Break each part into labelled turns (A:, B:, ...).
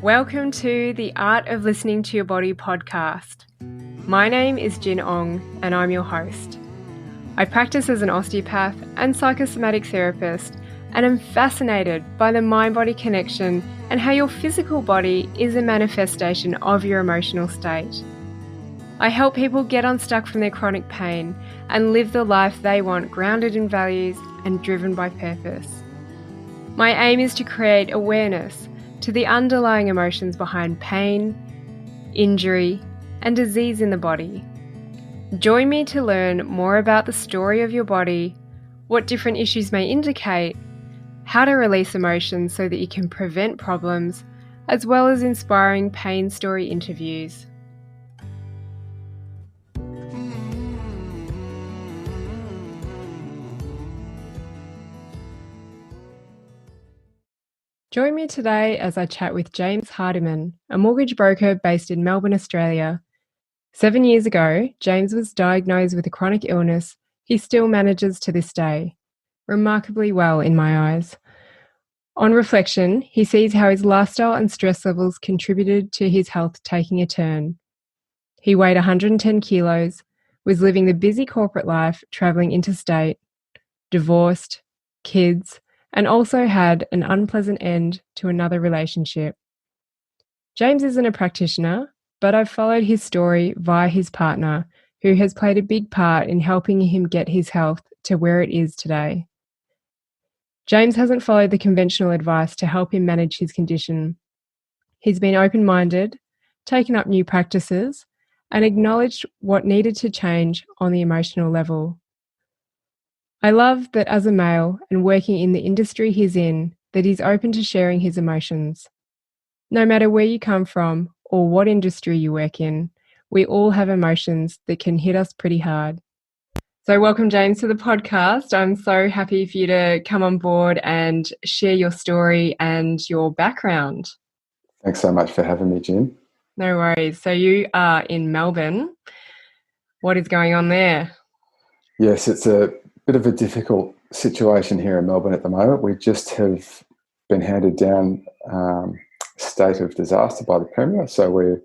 A: Welcome to the Art of Listening to Your Body podcast. My name is Jin Ong and I'm your host. I practice as an osteopath and psychosomatic therapist and am fascinated by the mind-body connection and how your physical body is a manifestation of your emotional state. I help people get unstuck from their chronic pain and live the life they want, grounded in values and driven by purpose. My aim is to create awareness to the underlying emotions behind pain, injury, and disease in the body. Join me to learn more about the story of your body, what different issues may indicate, how to release emotions so that you can prevent problems, as well as inspiring pain story interviews. Join me today as I chat with James Hardiman, a mortgage broker based in Melbourne, Australia. 7 years ago, James was diagnosed with a chronic illness he still manages to this day, remarkably well in my eyes. On reflection, he sees how his lifestyle and stress levels contributed to his health taking a turn. He weighed 110 kilos, was living the busy corporate life, travelling interstate, divorced, kids, and also had an unpleasant end to another relationship. James isn't a practitioner, but I've followed his story via his partner, who has played a big part in helping him get his health to where it is today. James hasn't followed the conventional advice to help him manage his condition. He's been open-minded, taken up new practices, and acknowledged what needed to change on the emotional level. I love that as a male and working in the industry he's in, that he's open to sharing his emotions. No matter where you come from or what industry you work in, we all have emotions that can hit us pretty hard. So welcome, James, to the podcast. I'm so happy for you to come on board and share your story and your background.
B: Thanks so much for having me, Jim.
A: No worries. So you are in Melbourne. What is going on there?
B: Yes, it's a bit of a difficult situation here in Melbourne at the moment. We just have been handed down state of disaster by the Premier, so we're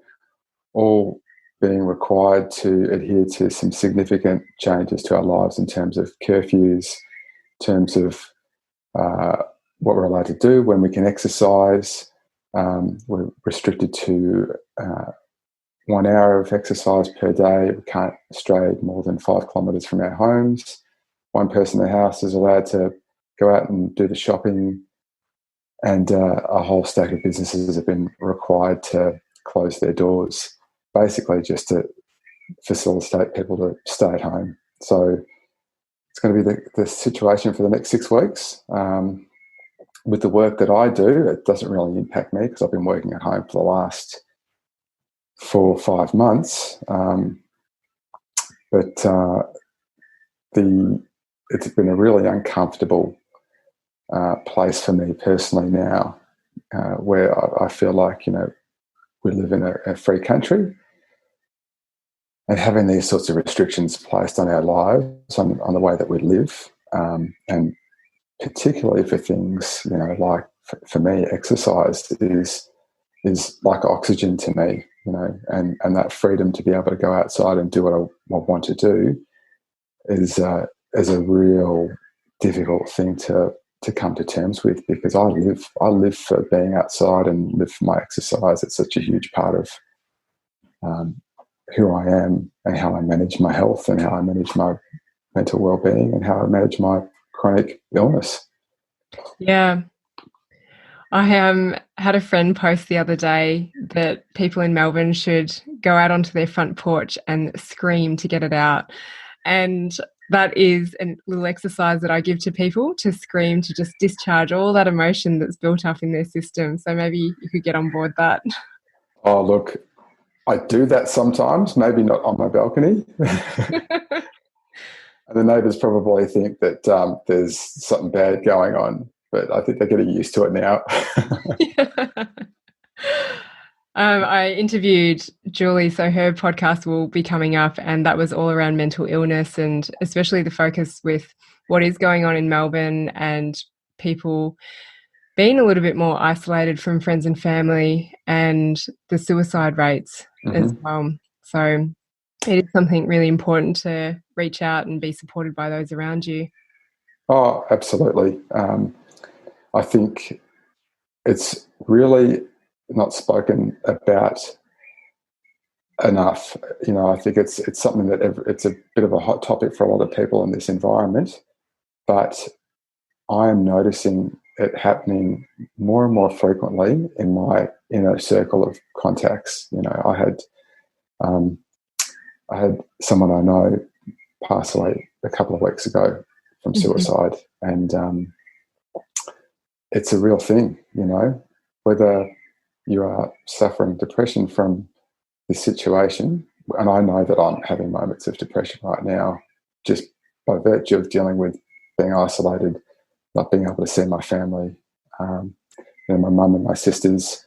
B: all being required to adhere to some significant changes to our lives in terms of curfews, in terms of what we're allowed to do, when we can exercise. We're restricted to 1 hour of exercise per day. We can't stray more than 5 kilometres from our homes. One person in the house is allowed to go out and do the shopping, and a whole stack of businesses have been required to close their doors, basically just to facilitate people to stay at home. So it's going to be the situation for the next 6 weeks. With the work that I do, it doesn't really impact me because I've been working at home for the last 4 or 5 months. It's been a really uncomfortable place for me personally now, where I feel like, we live in a free country, and having these sorts of restrictions placed on our lives, on the way that we live, and particularly for things, like for me, exercise is like oxygen to me, and that freedom to be able to go outside and do what I want to do is a real difficult thing to come to terms with, because I live for being outside and live for my exercise. It's such a huge part of who I am and how I manage my health and how I manage my mental well-being and how I manage my chronic illness.
A: Yeah. I had a friend post the other day that people in Melbourne should go out onto their front porch and scream to get it out. And that is a little exercise that I give to people, to scream, to just discharge all that emotion that's built up in their system. So maybe you could get on board that.
B: Oh, look, I do that sometimes, maybe not on my balcony. And the neighbours probably think that there's something bad going on, but I think they're getting used to it now.
A: I interviewed Julie, so her podcast will be coming up, and that was all around mental illness, and especially the focus with what is going on in Melbourne and people been a little bit more isolated from friends and family, and the suicide rates as well. So it is something really important to reach out and be supported by those around you.
B: Oh, absolutely. I think it's really not spoken about enough. You know, I think it's something that it's a bit of a hot topic for a lot of people in this environment, but I am noticing it happening more and more frequently in my inner circle of contacts. You know, I had someone I know pass away a couple of weeks ago from suicide, and it's a real thing. You know, whether you are suffering depression from this situation, and I know that I'm having moments of depression right now, just by virtue of dealing with being isolated, not being able to see my family, you know, my mum and my sisters.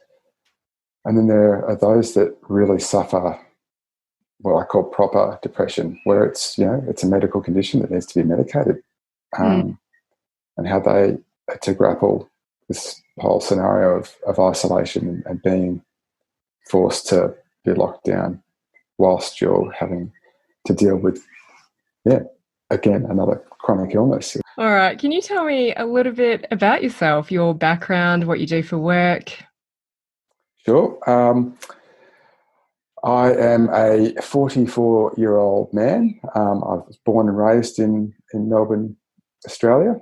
B: And then there are those that really suffer what I call proper depression, where it's, you know, it's a medical condition that needs to be medicated, and how they to grapple this whole scenario of isolation and being forced to be locked down whilst you're having to deal with, again, another chronic illness.
A: All right. Can you tell me a little bit about yourself, your background, what you do for work?
B: Sure. I am a 44-year-old man. I was born and raised in Melbourne, Australia.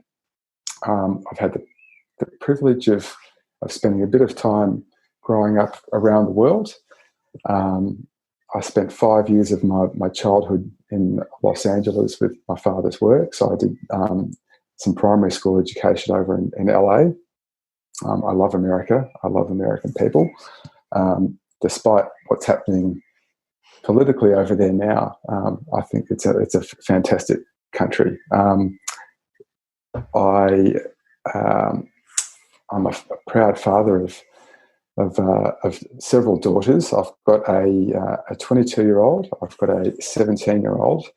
B: I've had the privilege of spending a bit of time growing up around the world. I spent 5 years of my childhood in Los Angeles with my father's work. So I did some primary school education over in LA. I love America. I love American people. Despite what's happening politically over there now, I think it's a fantastic country. I'm a proud father of several daughters. I've got a 22-year-old. I've got a 17-year-old.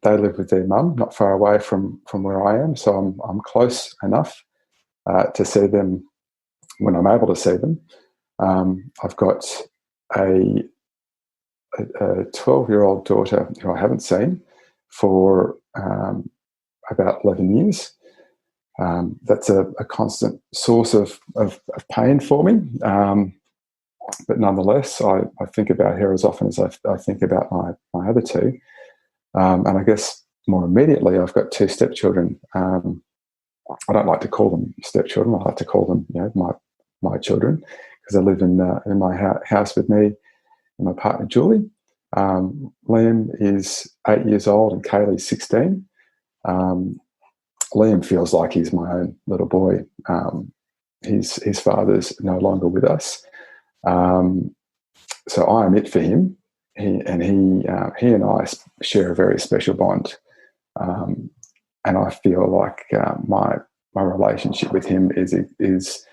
B: They live with their mum, not far away from where I am, so I'm close enough to see them when I'm able to see them. I've got a 12-year-old daughter who I haven't seen for about 11 years. That's a constant source of pain for me. But nonetheless, I think about her as often as I think about my other two. And I guess more immediately, I've got two stepchildren. I don't like to call them stepchildren. I like to call them, you know, my children, because they live in my house with me and my partner, Julie. Liam is 8 years old and Kaylee's 16. Liam feels like he's my own little boy. His father's no longer with us. So I am it for him. He and I share a very special bond. And I feel like my relationship with him is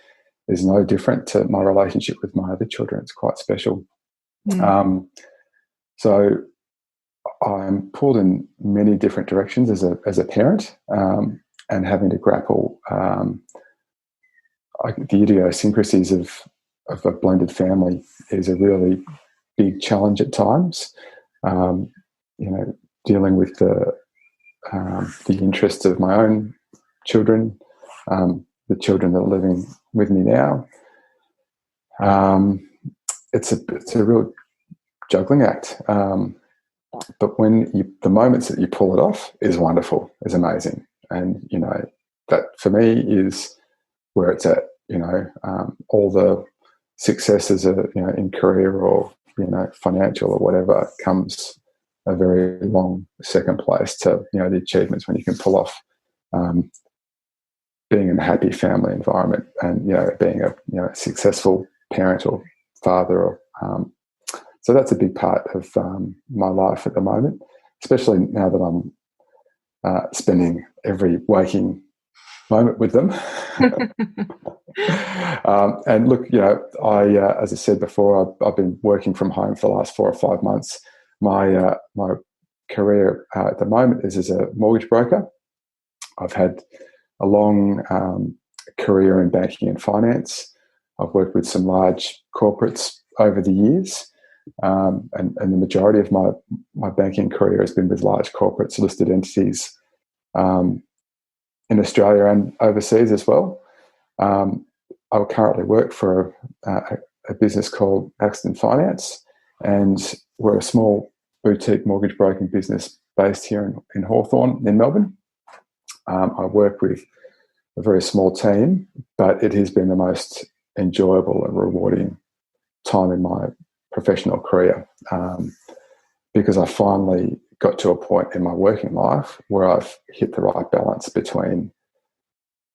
B: no different to my relationship with my other children. It's quite special. So I'm pulled in many different directions as a parent, and having to grapple the idiosyncrasies of a blended family is a really big challenge at times. You know, dealing with the interests of my own children, the children that are living with me now. It's a real juggling act. But the moments that you pull it off is wonderful, is amazing. And, you know, that for me is where it's at. You know, all the successes, in career or, financial or whatever, comes a very long second place to, the achievements when you can pull off being in a happy family environment and, being a successful parent or father. Or so that's a big part of my life at the moment, especially now that I'm spending every waking moment with them. And look, as I said before, I've been working from home for the last 4 or 5 months. My career at the moment is as a mortgage broker. I've had a long career in banking and finance. I've worked with some large corporates over the years, and the majority of my banking career has been with large corporates, listed entities in Australia and overseas as well. I currently work for a business called Axton Finance, and we're a small boutique mortgage broking business based here in Hawthorn in Melbourne. I work with a very small team, but it has been the most enjoyable and rewarding time in my professional career, because I finally got to a point in my working life where I've hit the right balance between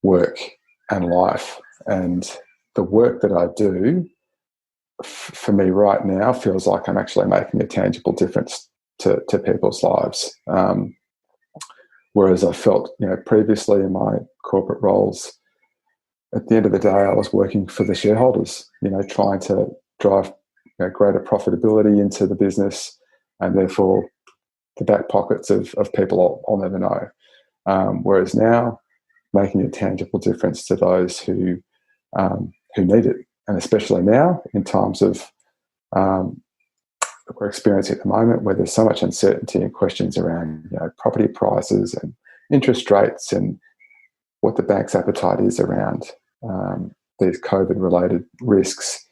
B: work and life. And the work that I do, for me right now, feels like I'm actually making a tangible difference to people's lives. Whereas I felt, previously in my corporate roles, at the end of the day, I was working for the shareholders, trying to drive greater profitability into the business, and therefore the back pockets of people I'll never know. Whereas now, making a tangible difference to those who need it, and especially now in times of we're experiencing at the moment, where there's so much uncertainty and questions around property prices and interest rates and what the bank's appetite is around these COVID-related risks.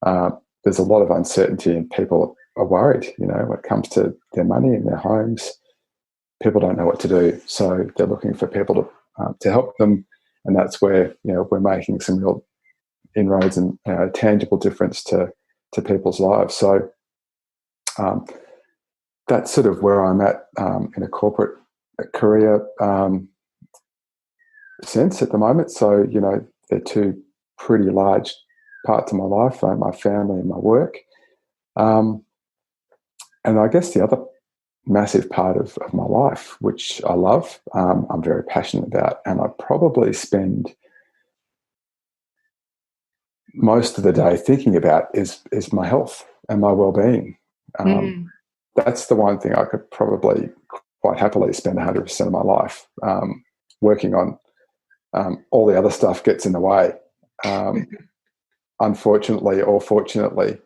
B: There's a lot of uncertainty, and people are worried. When it comes to their money and their homes, people don't know what to do, so they're looking for people to help them, and that's where we're making some real inroads and tangible difference to people's lives. So that's sort of where I'm at in a corporate career sense at the moment. So they're two pretty large parts of my life, my family and my work. And I guess the other massive part of my life, which I love, I'm very passionate about, and I probably spend most of the day thinking about is my health and my well-being. That's the one thing I could probably quite happily spend 100% of my life working on. All the other stuff gets in the way, unfortunately or fortunately,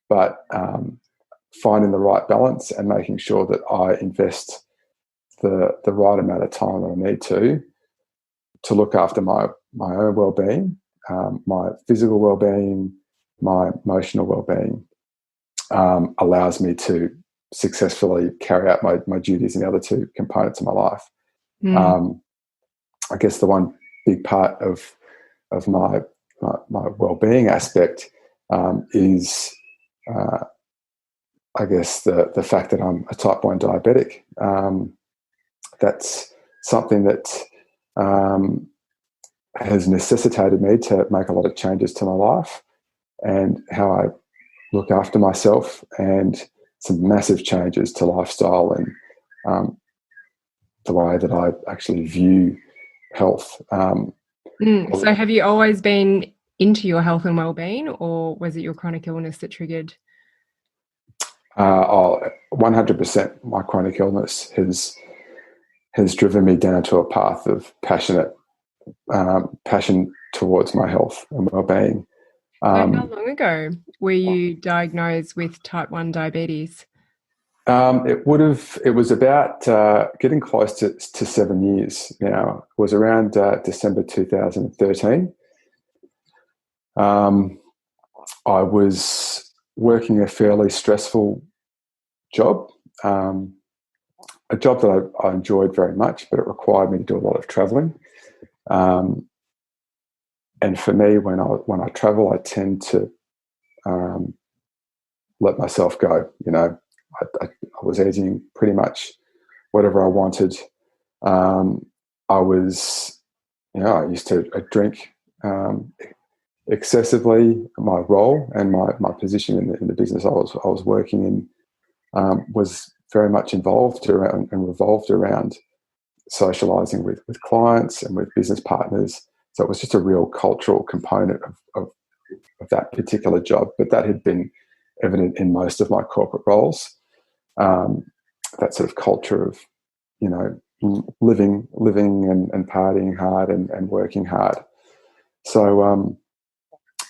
B: but finding the right balance and making sure that I invest the right amount of time that I need to look after my own well-being, my physical well-being, my emotional well-being, allows me to successfully carry out my duties in the other two components of my life. I guess the one big part of my well-being aspect is I guess the fact that I'm a type 1 diabetic. That's something that has necessitated me to make a lot of changes to my life and how I look after myself, and some massive changes to lifestyle and the way that I actually view health.
A: So have you always been into your health and well-being, or was it your chronic illness that triggered?
B: 100% my chronic illness has driven me down to a path of passion towards my health and well-being.
A: So how long ago were you diagnosed with type 1 diabetes?
B: It was about getting close to 7 years now. It was around December 2013. I was working a fairly stressful job, a job that I enjoyed very much, but it required me to do a lot of travelling. And for me, when I travel, I tend to let myself go. I was eating pretty much whatever I wanted. I used to drink excessively. My role and my position in the business I was working in was very much involved around and revolved around socialising with clients and with business partners. So it was just a real cultural component of that particular job, but that had been evident in most of my corporate roles. That sort of culture of, living and partying hard and working hard. So,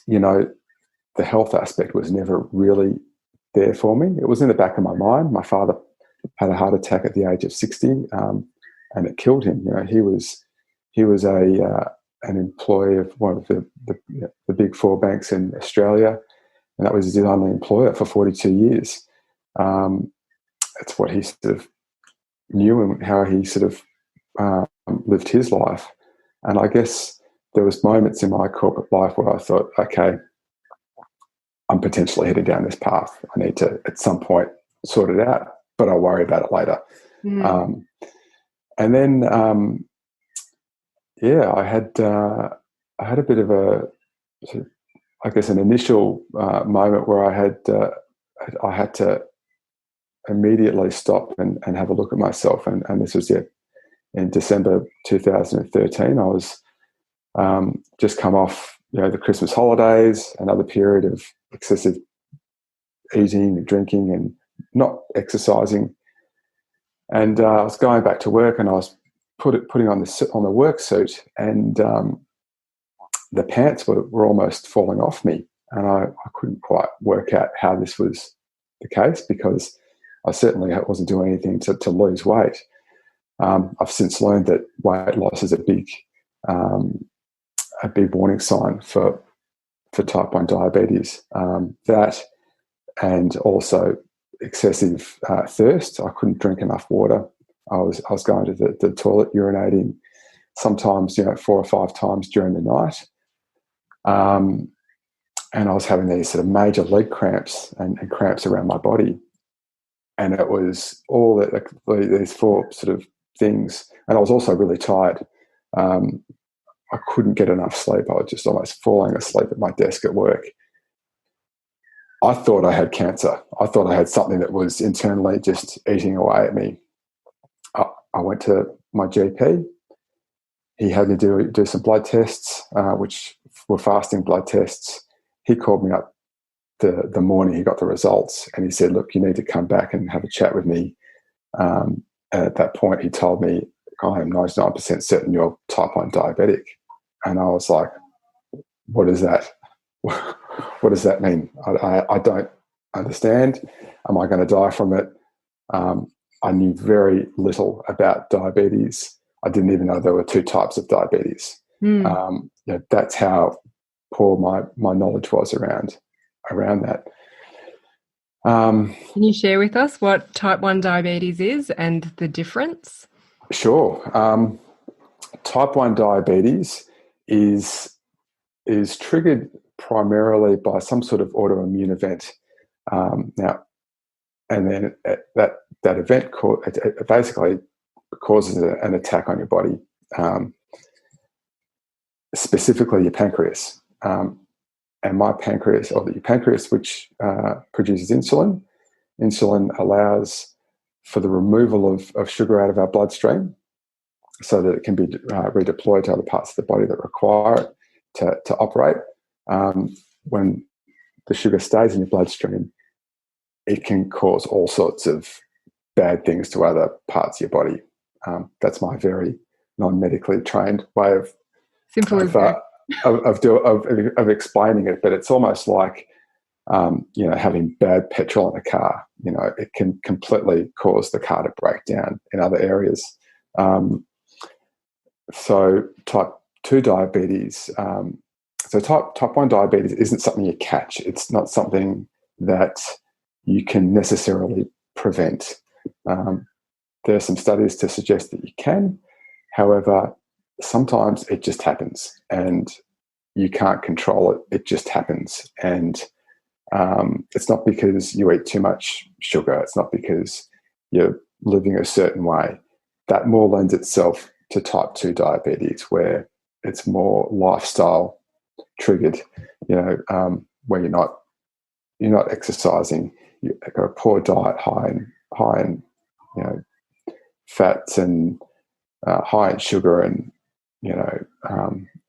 B: you know, the health aspect was never really there for me. It was in the back of my mind. My father had a heart attack at the age of 60, and it killed him. You know, he was an employee of one of the big four banks in Australia, and that was his only employer for 42 years. That's what he sort of knew and how he sort of lived his life. And I guess there was moments in my corporate life where I thought, okay, I'm potentially headed down this path. I need to, at some point, sort it out, but I'll worry about it later. And then, I had a bit of a, I guess, an initial moment where I had to immediately stop and have a look at myself. And this was in December 2013. I was just come off, the Christmas holidays, another period of excessive eating and drinking and not exercising. And I was going back to work, and I was putting on the work suit, and the pants were almost falling off me, and I couldn't quite work out how this was the case, because I certainly wasn't doing anything to lose weight. I've since learned that weight loss is a big warning sign for type 1 diabetes. That, and also excessive thirst. I couldn't drink enough water. I was going to the toilet, urinating sometimes 4 or 5 times during the night. And I was having these sort of major leg cramps and cramps around my body. And it was all these 4 sort of things. And I was also really tired. I couldn't get enough sleep. I was just almost falling asleep at my desk at work. I thought I had cancer. I thought I had something that was internally just eating away at me. I went to my GP. He had me do some blood tests, which were fasting blood tests. He called me up the morning he got the results, and he said, look, you need to come back and have a chat with me. And at that point, he told me, I am 99% certain you're type 1 diabetic. And I was like, what is that? What does that mean? I don't understand. Am I going to die from it? I knew very little about diabetes. I didn't even know there were 2 types of diabetes. That's how poor my knowledge was around that.
A: Can you share with us what type 1 diabetes is and the difference?
B: Sure. Type 1 diabetes is triggered primarily by some sort of autoimmune event. Now, and then that event it basically causes an attack on your body, specifically your pancreas. And my pancreas, or your pancreas, which produces insulin. Insulin allows for the removal of sugar out of our bloodstream so that it can be redeployed to other parts of the body that require it to operate. When the sugar stays in your bloodstream, it can cause all sorts of bad things to other parts of your body. That's my very non-medically trained way of explaining it, but it's almost like having bad petrol in a car. It can completely cause the car to break down in other areas. So type 2 diabetes, type 1 diabetes isn't something you catch. It's not something that you can necessarily prevent. There are some studies to suggest that you can. However, sometimes it just happens and you can't control it. It just happens. And it's not because you eat too much sugar. It's not because you're living a certain way. That more lends itself to type 2 diabetes, where it's more lifestyle triggered, where you're not exercising, you've got a poor diet, high in fats and high in sugar, and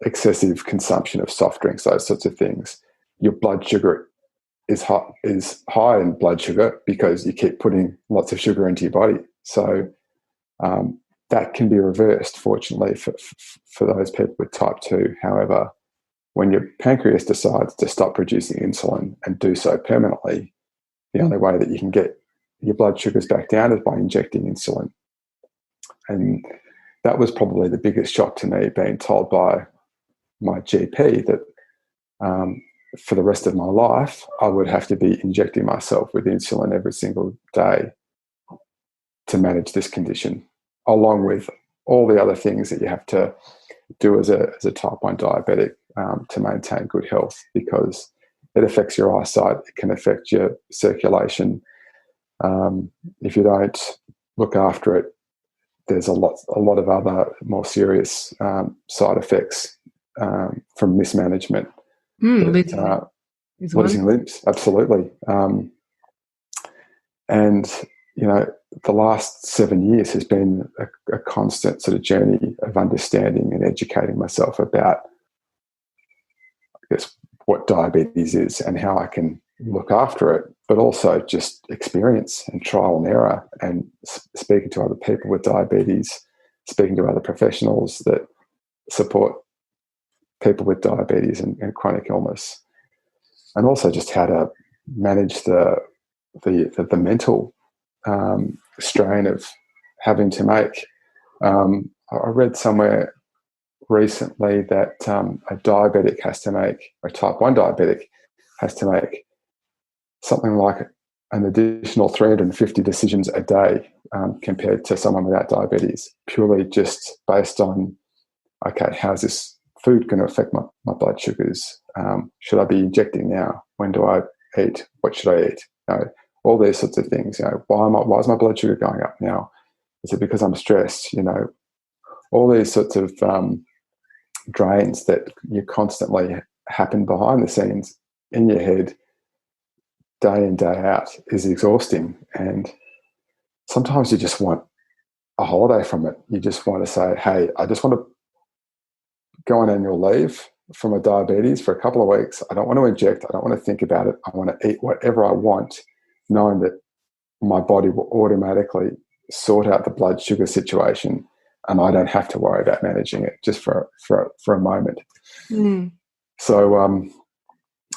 B: excessive consumption of soft drinks, those sorts of things. Your blood sugar is high in blood sugar because you keep putting lots of sugar into your body. So that can be reversed, fortunately, for those people with type 2. However, when your pancreas decides to stop producing insulin and do so permanently, the only way that you can get your blood sugars back down is by injecting insulin. And that was probably the biggest shock to me, being told by my GP that for the rest of my life, I would have to be injecting myself with insulin every single day to manage this condition, along with all the other things that you have to do as a type 1 diabetic to maintain good health, because it affects your eyesight, it can affect your circulation. If you don't look after it, there's a lot of other more serious side effects from mismanagement. Losing limbs, absolutely. And, you know, the last 7 years has been a constant sort of journey of understanding and educating myself about, I guess, what diabetes is and how I can look after it, but also just experience and trial and error, and speaking to other people with diabetes, speaking to other professionals that support people with diabetes and chronic illness, and also just how to manage the mental strain of having to make. I read somewhere recently that a diabetic has to make, a type 1 diabetic has to make something like an additional 350 decisions a day compared to someone without diabetes, purely just based on, okay, how's this food going to affect my blood sugars? Should I be injecting now? When do I eat? What should I eat? You know, all these sorts of things. You know, why is my blood sugar going up now? Is it because I'm stressed? You know, all these sorts of drains that you constantly happen behind the scenes in your head, day in, day out, is exhausting. And sometimes you just want a holiday from it. You just want to say, hey, I just want to go on annual leave from a diabetes for a couple of weeks. I don't want to inject. I don't want to think about it. I want to eat whatever I want, knowing that my body will automatically sort out the blood sugar situation, and I don't have to worry about managing it just for a moment.
A: Mm.
B: So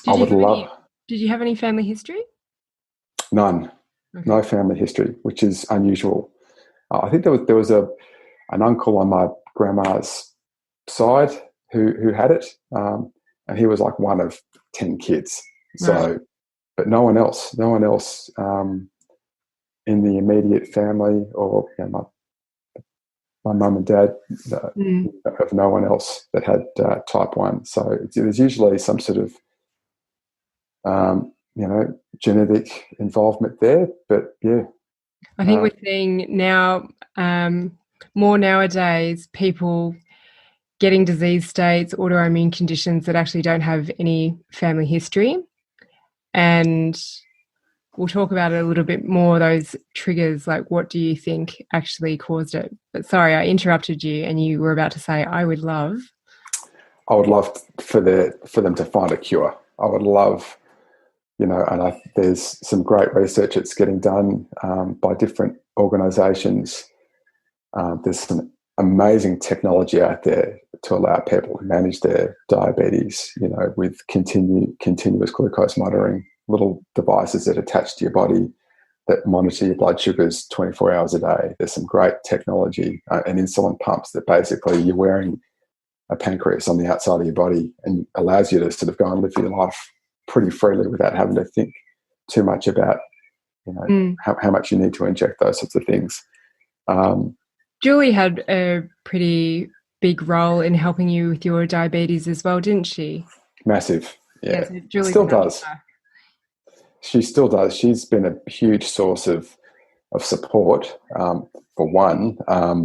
B: I would love...
A: Did you have any family history?
B: None. Okay. No family history, which is unusual. I think there was an uncle on my grandma's side who had it, and he was like one of 10 kids. So, right. But no one else in the immediate family, or my mum and dad have no one else that had type 1. So there's usually some sort of genetic involvement there. But yeah,
A: I think we're seeing now more nowadays people getting disease states, autoimmune conditions that actually don't have any family history. And we'll talk about it a little bit more, those triggers, like what do you think actually caused it? But sorry, I interrupted you, and you were about to say, I would love for them to find a cure. I would love, and there's some great research that's getting done by different organisations. There's some amazing technology out there to allow people to manage their diabetes, with continuous glucose monitoring, little devices that attach to your body that monitor your blood sugars 24 hours a day. There's some great technology and insulin pumps that basically you're wearing a pancreas on the outside of your body and allows you to sort of go and live your life pretty freely without having to think too much about, how much you need to inject, those sorts of things. Julie had a pretty big role in helping you with your diabetes as well, didn't she?
B: Massive, yeah.
A: So Julie
B: still does. She still does. She's been a huge source of support, for one, a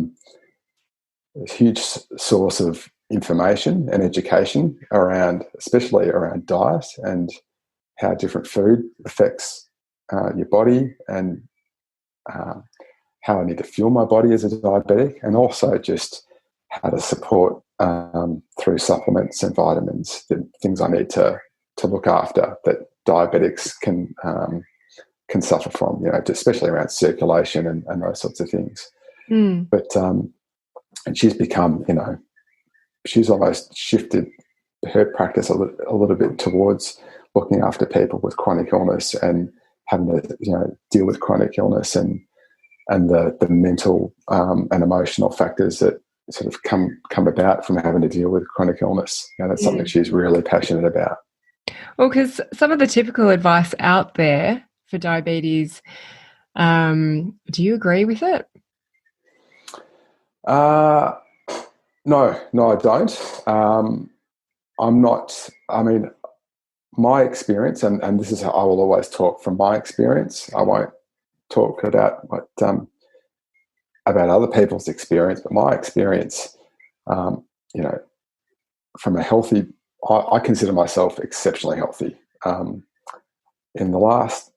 B: huge source of information and education especially around diet and how different food affects your body, and how I need to fuel my body as a diabetic, and also just how to support through supplements and vitamins, the things I need to look after that diabetics can suffer from, especially around circulation and those sorts of things. But and she's become, she's almost shifted her practice a little bit towards looking after people with chronic illness and having to, deal with chronic illness and the mental and emotional factors that sort of come about from having to deal with chronic illness. That's something she's really passionate about.
A: Well, because some of the typical advice out there for diabetes, do you agree with it?
B: No, I don't. I'm not. I mean, my experience, and this is how I will always talk from my experience. I won't talk about what about other people's experience, but my experience, from a healthy, I consider myself exceptionally healthy. In the last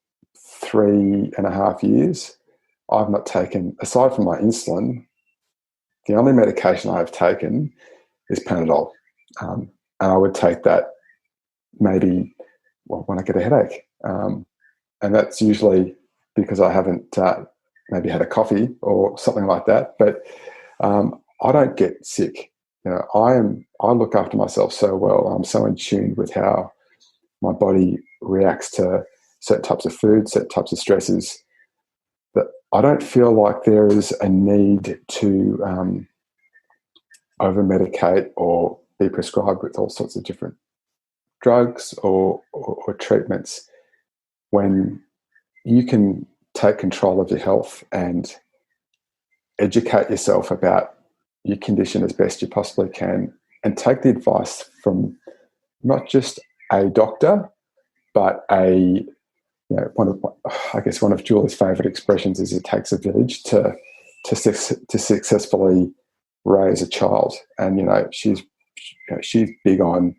B: 3.5 years, I've not taken, aside from my insulin, the only medication I've taken is Panadol. And I would take that maybe when I get a headache. And that's usually because I haven't maybe had a coffee or something like that. But I don't get sick. I look after myself so well. I'm so in tune with how my body reacts to certain types of food, certain types of stresses, that I don't feel like there is a need to over-medicate or be prescribed with all sorts of different drugs or treatments when you can take control of your health and educate yourself about your condition as best you possibly can and take the advice from not just a doctor, but one of Julie's favourite expressions is it takes a village to successfully raise a child. And she's big on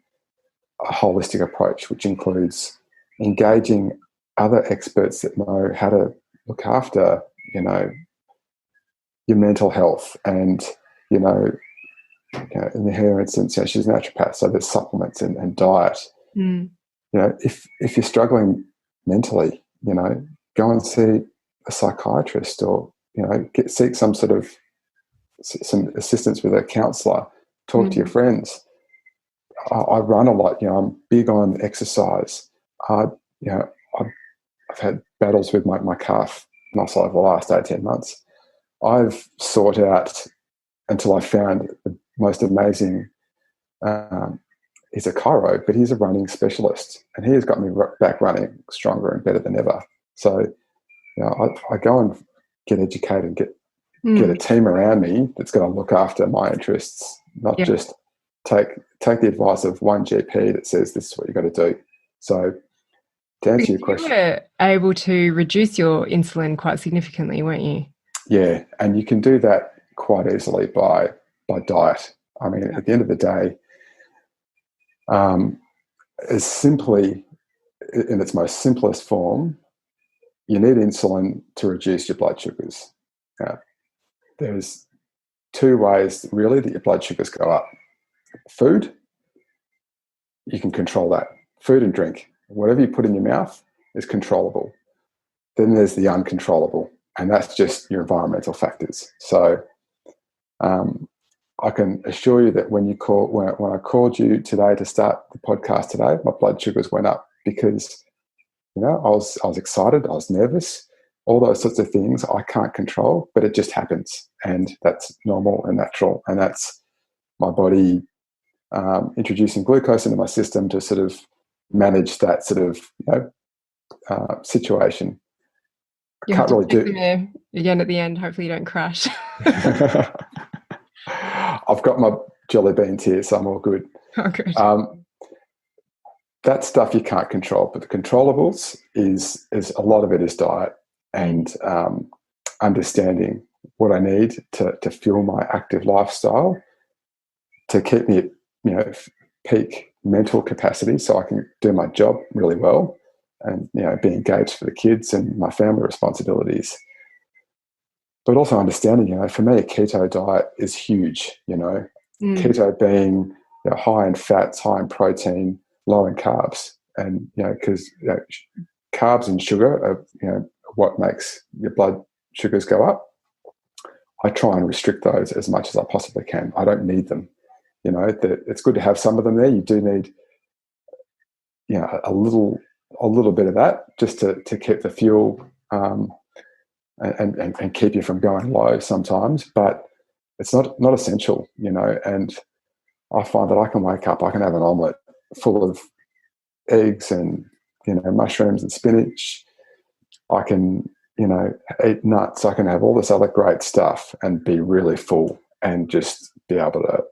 B: a holistic approach, which includes engaging other experts that know how to look after your mental health. And in her instance, she's a naturopath, so there's supplements and diet. If you're struggling mentally, go and see a psychiatrist or seek some sort of some assistance with a counsellor. Talk to your friends. I run a lot. I'm big on exercise. I've had battles with my calf muscle over the last 18 months. I've sought out until I found the most amazing. He's a chiro, but he's a running specialist, and he has got me back running stronger and better than ever. So, I go and get educated, get a team around me that's going to look after my interests, not just take the advice of one GP that says this is what you've got to do. So, to answer your question,
A: you were able to reduce your insulin quite significantly, weren't you?
B: Yeah, and you can do that quite easily by diet. I mean, at the end of the day, as simply, in its most simplest form, you need insulin to reduce your blood sugars. There's two ways, really, that your blood sugars go up. Food, you can control that. Food and drink. Whatever you put in your mouth is controllable. Then there's the uncontrollable, and that's just your environmental factors. So I can assure you that when I called you today to start the podcast today, my blood sugars went up because I was excited, I was nervous, all those sorts of things I can't control, but it just happens, and that's normal and natural, and that's my body introducing glucose into my system to sort of manage that sort of situation.
A: You can't really do there again at the end. Hopefully, you don't crash.
B: I've got my jelly beans here, so I'm all good.
A: Oh, good.
B: That stuff you can't control, but the controllables is a lot of it is diet and understanding what I need to fuel my active lifestyle, to keep me at peak mental capacity, so I can do my job really well and be engaged for the kids and my family responsibilities. But also understanding, for me, a keto diet is huge. Keto being high in fats, high in protein, low in carbs, and because carbs and sugar are what makes your blood sugars go up. I try and restrict those as much as I possibly can. I don't need them. that it's good to have some of them there. You do need, a little bit of that just to keep the fuel and keep you from going low sometimes, but it's not essential, and I find that I can wake up, I can have an omelette full of eggs and, mushrooms and spinach. I can, eat nuts. I can have all this other great stuff and be really full and just be able to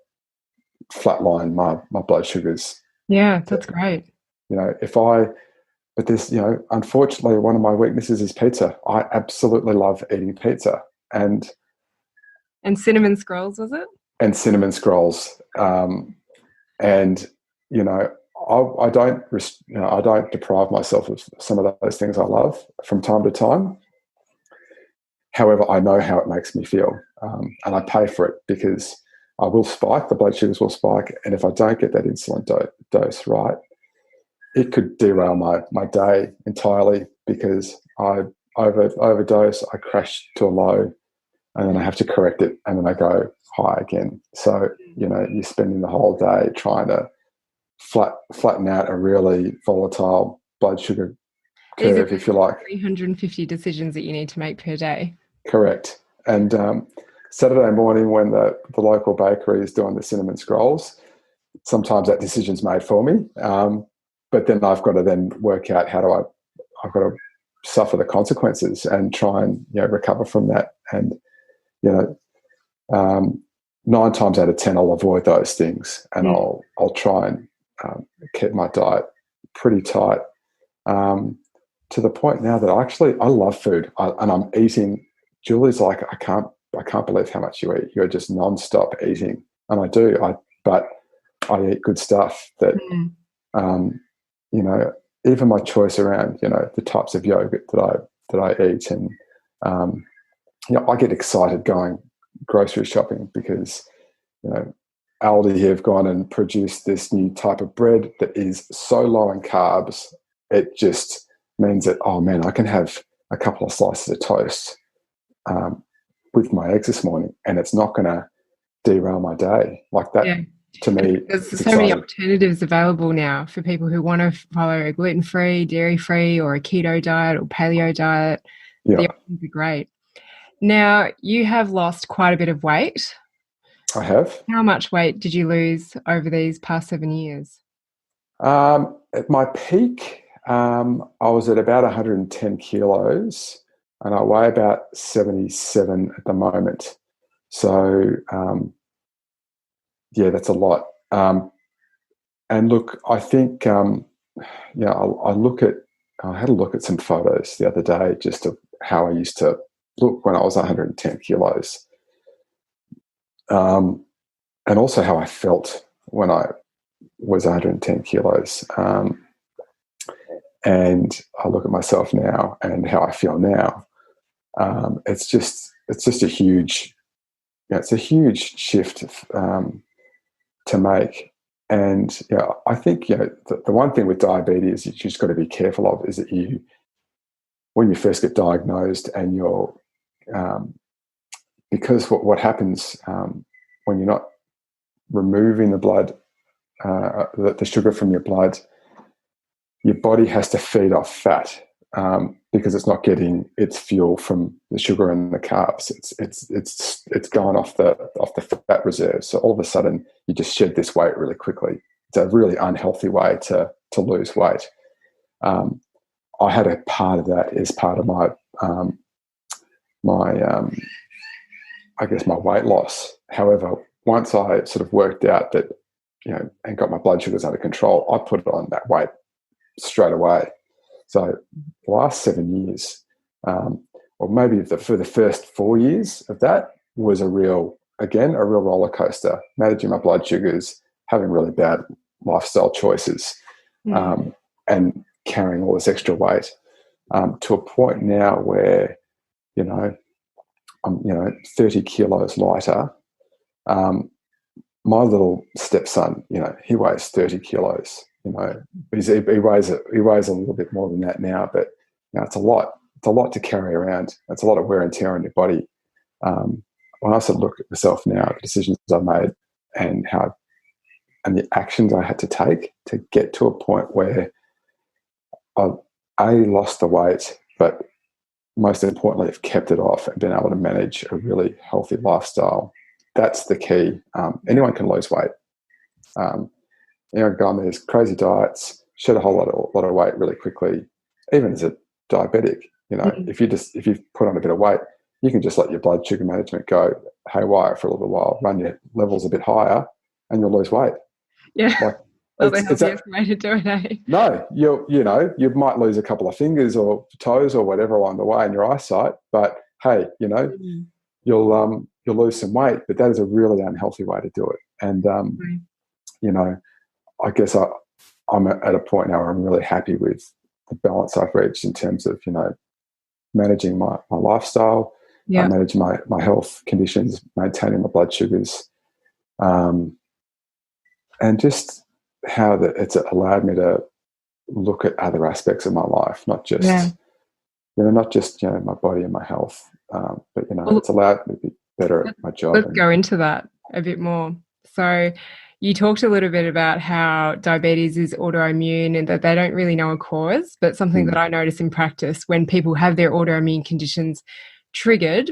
B: flatline my blood sugars.
A: Yeah, that's great.
B: But this, unfortunately, one of my weaknesses is pizza. I absolutely love eating pizza and
A: cinnamon scrolls, was it?
B: And cinnamon scrolls. And, I don't deprive myself of some of those things I love from time to time. However, I know how it makes me feel, and I pay for it because I will spike, the blood sugars will spike, and if I don't get that insulin dose right, it could derail my day entirely because I overdose, I crash to a low, and then I have to correct it, and then I go high again. So, you're spending the whole day trying to flatten out a really volatile blood sugar curve, if you like.
A: 350 decisions that you need to make per day.
B: Correct. And Saturday morning when the local bakery is doing the cinnamon scrolls, sometimes that decision's made for me. But then I've got to then work out I've got to suffer the consequences and try and recover from that. And 9 times out of 10 I'll avoid those things, and I'll try and keep my diet pretty tight, to the point now that I love food, and I'm eating. Julie's like, I can't believe how much you eat. You're just non-stop eating, and I do. But I eat good stuff that. Even my choice around, the types of yogurt that I eat, and I get excited going grocery shopping because, Aldi have gone and produced this new type of bread that is so low in carbs. It just means that, oh man, I can have a couple of slices of toast with my eggs this morning, and it's not going to derail my day like that. Yeah. To me,
A: there's so many alternatives available now for people who want to follow a gluten-free, dairy-free, or a keto diet or paleo diet. Yeah. The options are great. Now, you have lost quite a bit of weight.
B: I have.
A: How much weight did you lose over these past 7 years?
B: At my peak, I was at about 110 kilos, and I weigh about 77 at the moment. So, yeah, that's a lot. And look, I think, I had a look at some photos the other day just of how I used to look when I was 110 kilos. And also how I felt when I was 110 kilos. And I look at myself now and how I feel now. It's just a huge, it's a huge shift to make. And I think the one thing with diabetes you just got to be careful of is that when you first get diagnosed and you're because what happens when you're not removing the blood, the sugar from your blood, your body has to feed off fat because it's not getting its fuel from the sugar and the carbs. It's going off the fat reserves. So all of a sudden, you just shed this weight really quickly. It's a really unhealthy way to lose weight. I had a part of that as part of my weight loss. However, once I sort of worked out that, and got my blood sugars under control, I put on that weight straight away. So the last 7 years, or maybe for the first 4 years of that was a real roller coaster, managing my blood sugars, having really bad lifestyle choices, and carrying all this extra weight, to a point now where, I'm 30 kilos lighter. My little stepson, he weighs 30 kilos. He weighs a little bit more than that now, but it's a lot. It's a lot to carry around. It's a lot of wear and tear on your body. When I sort of look at myself now, the decisions I've made and how I've and the actions I had to take to get to a point where I lost the weight, but most importantly, have kept it off and been able to manage a really healthy lifestyle. That's the key. Anyone can lose weight. Go on these crazy diets, shed a whole lot of weight really quickly. Even as a diabetic, if you put on a bit of weight, you can just let your blood sugar management go haywire for a little while, run your levels a bit higher, and you'll lose weight.
A: Yeah. Not the healthiest way to do it, eh?
B: No, you might lose a couple of fingers or toes or whatever along the way in your eyesight, but hey, you'll lose some weight, but that is a really unhealthy way to do it. And I guess I'm at a point now where I'm really happy with the balance I've reached in terms of managing my lifestyle, managing my health conditions, maintaining my blood sugars, and just how it's allowed me to look at other aspects of my life, not just my body and my health, but it's allowed me to be better at my job.
A: Let's go into that a bit more. So you talked a little bit about how diabetes is autoimmune and that they don't really know a cause, but something that I notice in practice when people have their autoimmune conditions triggered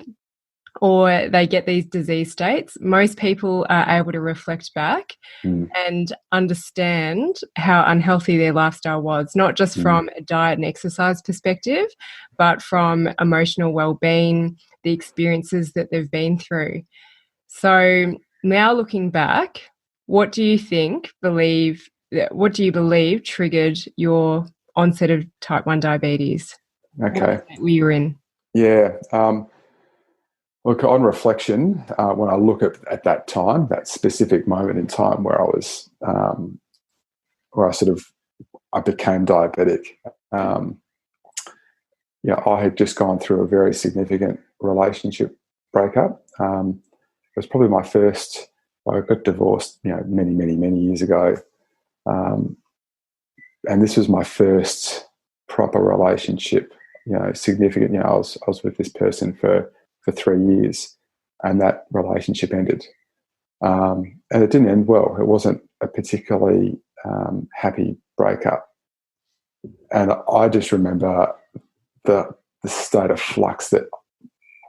A: or they get these disease states, most people are able to reflect back and understand how unhealthy their lifestyle was, not just from a diet and exercise perspective, but from emotional well-being, the experiences that they've been through. So now looking back, what do you believe triggered your onset of type 1 diabetes?
B: Okay.
A: What were you in?
B: Yeah. Look, on reflection, when I look at that time, that specific moment in time where I was, I became diabetic. I had just gone through a very significant relationship breakup. It was probably my first. I got divorced, many, many, many years ago, and this was my first proper relationship. Significant. I was with this person for 3 years, and that relationship ended. And it didn't end well. It wasn't a particularly happy breakup. And I just remember the state of flux that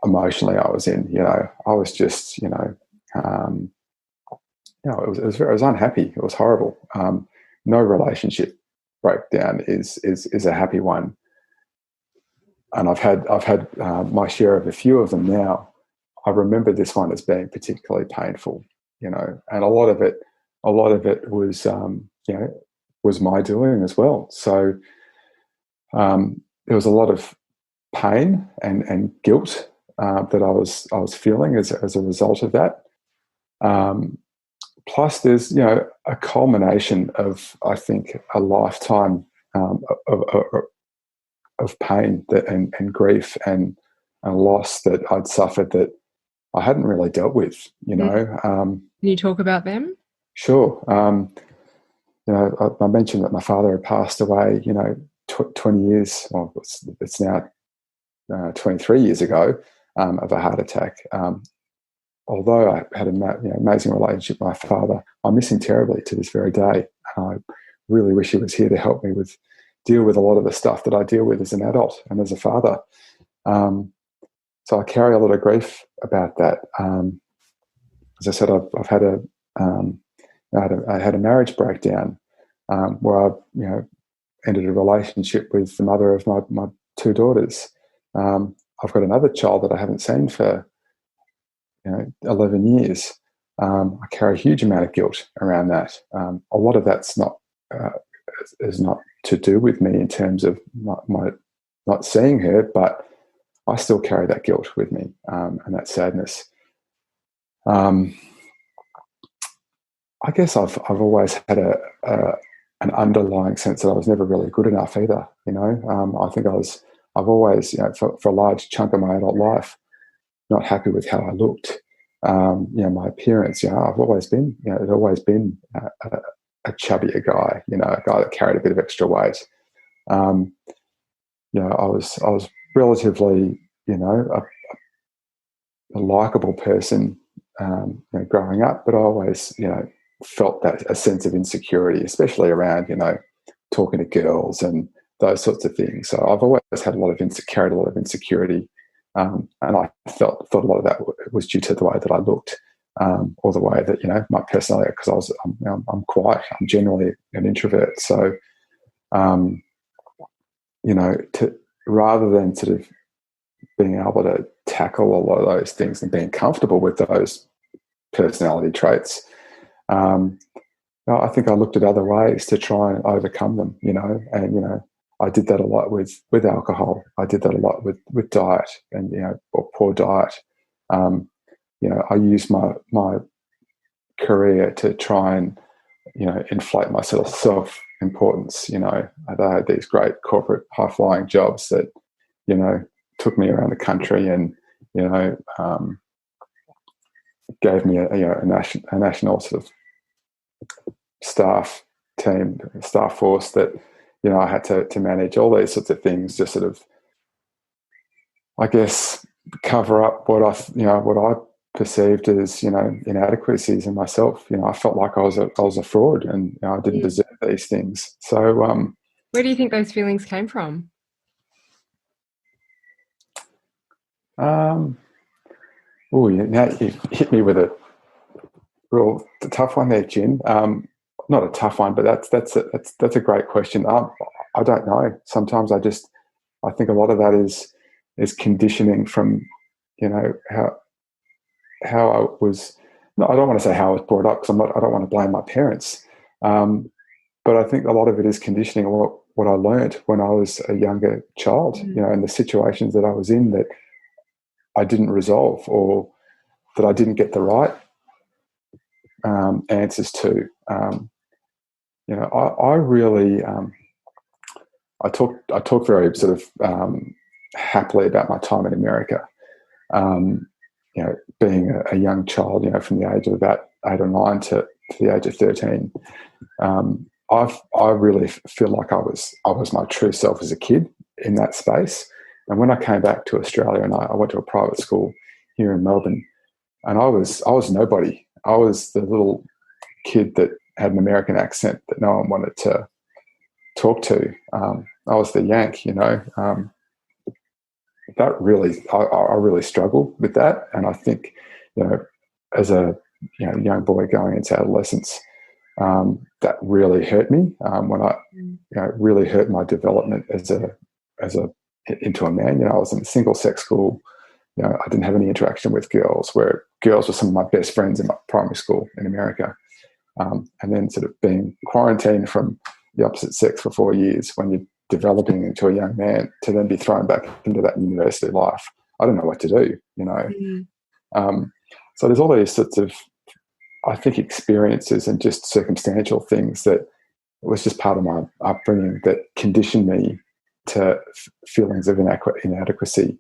B: emotionally I was in. I was just, it was unhappy. It was horrible. No relationship breakdown is a happy one. And I've had my share of a few of them now. I remember this one as being particularly painful, and a lot of it was, was my doing as well. So there was a lot of pain and guilt that I was feeling as a result of that. Plus, there's a culmination of, I think, a lifetime of pain and grief and loss that I'd suffered that I hadn't really dealt with.
A: Can you talk about them?
B: Sure. I mentioned that my father had passed away. 20 years. Well, it's now 23 years ago of a heart attack. Although I had an amazing relationship with my father, I miss him terribly to this very day. I really wish he was here to help me deal with a lot of the stuff that I deal with as an adult and as a father. So I carry a lot of grief about that. As I said, I've had I had a marriage breakdown where I ended a relationship with the mother of my two daughters. I've got another child that I haven't seen for 11 years. I carry a huge amount of guilt around that. A lot of that's is not to do with me in terms of not seeing her, but I still carry that guilt with me and that sadness. I guess I've always had an underlying sense that I was never really good enough either. I think I've always, for a large chunk of my adult life, not happy with how I looked. My appearance. I've always been, it's always been a chubbier guy. A guy that carried a bit of extra weight. I was relatively, a likable person, growing up, but I always, felt that a sense of insecurity, especially around, talking to girls and those sorts of things. So I've always had a lot of insecurity, and I thought a lot of that was due to the way that I looked, or the way that my personality. Because I'm quiet. I'm generally an introvert. So rather than sort of being able to tackle a lot of those things and being comfortable with those personality traits, I think I looked at other ways to try and overcome them, and I did that a lot with alcohol. I did that a lot with diet and, or poor diet. I used my career to try and, inflate my sort of self-importance. I had these great corporate high-flying jobs that, took me around the country and, gave me a national sort of staff force that, I had to manage all these sorts of things, just sort of, I guess, cover up what I perceived as, inadequacies in myself. I felt like I was a fraud, and I didn't deserve these things. So,
A: where do you think those feelings came from?
B: Now you've hit me with a real tough one there, Jen. Not a tough one, but that's a great question. I don't know. Sometimes I think a lot of that is conditioning from, how I was. No, I don't want to say how I was brought up, because I don't want to blame my parents. But I think a lot of it is conditioning, what I learned when I was a younger child, and the situations that I was in that I didn't resolve, or that I didn't get the right answers to. I really I talk very sort of happily about my time in America. Being a young child, from the age of about 8 or 9 to the age of 13, I really feel like I was my true self as a kid in that space. And when I came back to Australia, and I went to a private school here in Melbourne, and I was nobody. I was the little kid that had an American accent that no one wanted to talk to. I was the Yank, that really, I really struggled with that. And I think, as a young boy going into adolescence, that really hurt me, when I, really hurt my development into a man. I was in a single sex school. I didn't have any interaction with girls, where girls were some of my best friends in my primary school in America. And then sort of being quarantined from the opposite sex for 4 years, when you're developing into a young man, to then be thrown back into that university life. I don't know what to do, so there's all these sorts of, I think, experiences and just circumstantial things that was just part of my upbringing that conditioned me to feelings of inadequacy.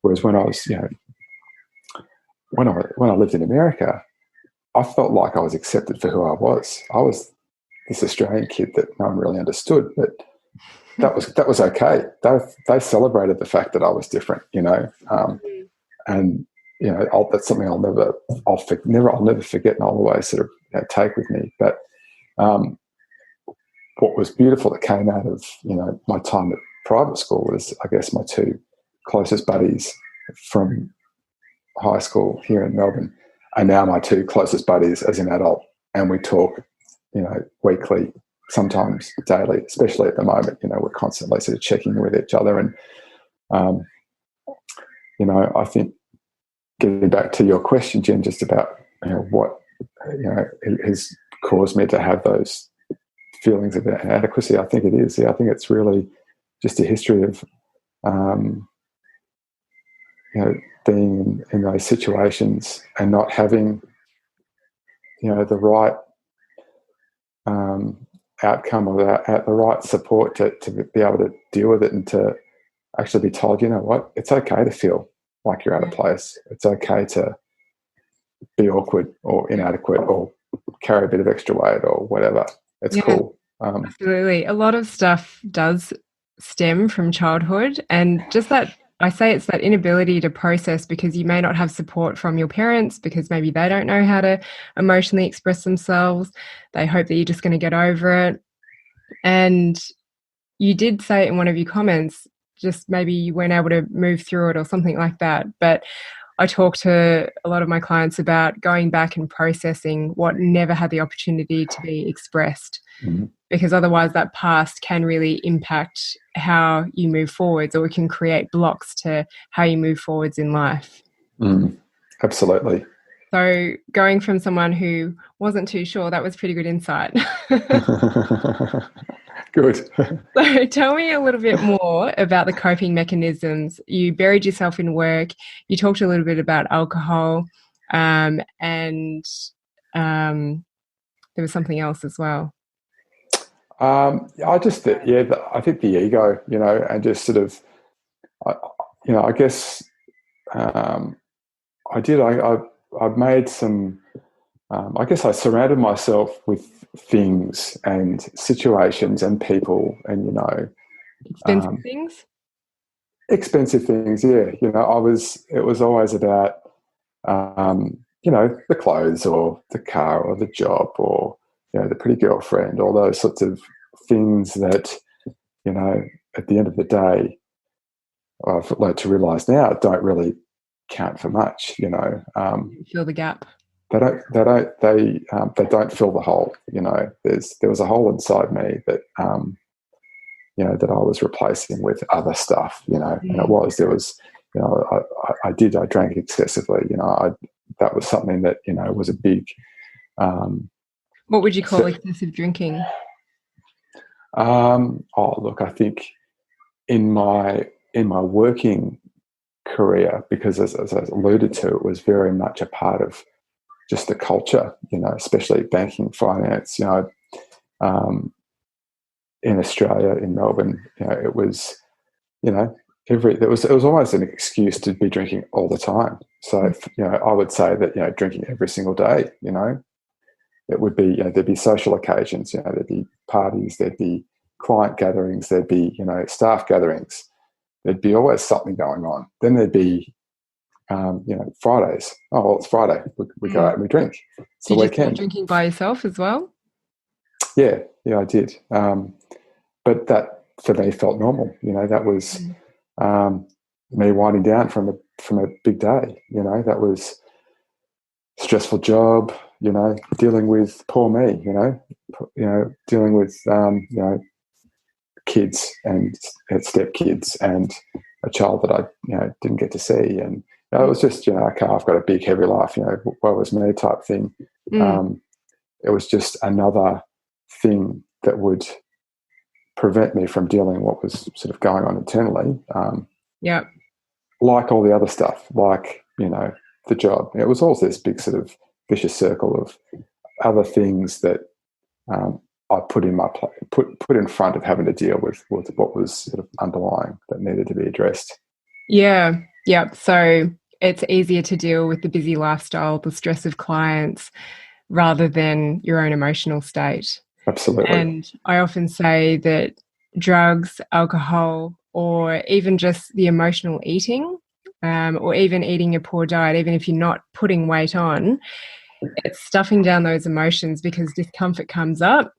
B: Whereas when I was, when I lived in America, I felt like I was accepted for who I was. I was this Australian kid that no one really understood, but that was okay. They celebrated the fact that I was different, and that's something I'll never forget, and I'll always sort of take with me. But what was beautiful that came out of my time at private school was, I guess, my two closest buddies from high school here in Melbourne are now my two closest buddies as an adult, and we talk, weekly, sometimes daily, especially at the moment. We're constantly sort of checking with each other, and I think, getting back to your question, Jen, just about what has caused me to have those feelings of inadequacy, I think it is. I think it's really just a history of being in those situations and not having the right outcome, or the right support to be able to deal with it, and to actually be told, what, it's okay to feel like you're out of place. It's okay to be awkward or inadequate or carry a bit of extra weight or whatever. It's cool.
A: Absolutely. A lot of stuff does stem from childhood, and just that I say it's that inability to process because you may not have support from your parents because maybe they don't know how to emotionally express themselves. They hope that you're just going to get over it. And you did say in one of your comments, just maybe you weren't able to move through it or something like that. But I talk to a lot of my clients about going back and processing what never had the opportunity to be expressed, because otherwise that past can really impact how you move forwards, or it can create blocks to how you move forwards in life.
B: Absolutely.
A: So going from someone who wasn't too sure, that was pretty good insight.
B: Good.
A: So tell me a little bit more about the coping mechanisms. You buried yourself in work. You talked a little bit about alcohol, and there was something else as well.
B: I just, I think the ego, and just sort of, I guess I did. I've made some. I guess I surrounded myself with things and situations and people, and
A: Expensive things.
B: expensive things. Yeah, It was always about, the clothes or the car or the job or the pretty girlfriend, all those sorts of things that at the end of the day, I've learned to realise now don't really count for much.
A: Fill the gap.
B: They don't fill the hole. There was a hole inside me that that I was replacing with other stuff. And I drank excessively. That was something that was a big.
A: What would you call excessive drinking?
B: Look, I think in my working career, because as I alluded to, it was very much a part of just the culture, especially banking, finance, in Australia, in Melbourne, it was, it was almost an excuse to be drinking all the time. So, I would say that, drinking every single day, it would be, there'd be social occasions, there'd be parties, there'd be client gatherings, there'd be, staff gatherings, there'd be always something going on. Then there'd be, Fridays. Oh, well, it's Friday. We go out and we drink. It's the weekend.
A: Did you start drinking by yourself as well?
B: Yeah, I did. But that for me felt normal. That was me winding down from a big day. That was stressful job. Dealing with poor me. Dealing with kids and step kids and a child that I didn't get to see, and it was just okay, I've got a big heavy life. Woe is me type thing. It was just another thing that would prevent me from dealing with what was sort of going on internally. Like all the other stuff, like the job. It was also this big sort of vicious circle of other things that I put in put in front of having to deal with what was sort of underlying that needed to be addressed.
A: Yeah. So it's easier to deal with the busy lifestyle, the stress of clients, rather than your own emotional state.
B: Absolutely.
A: And I often say that drugs, alcohol, or even just the emotional eating, or even eating a poor diet, even if you're not putting weight on, it's stuffing down those emotions because discomfort comes up.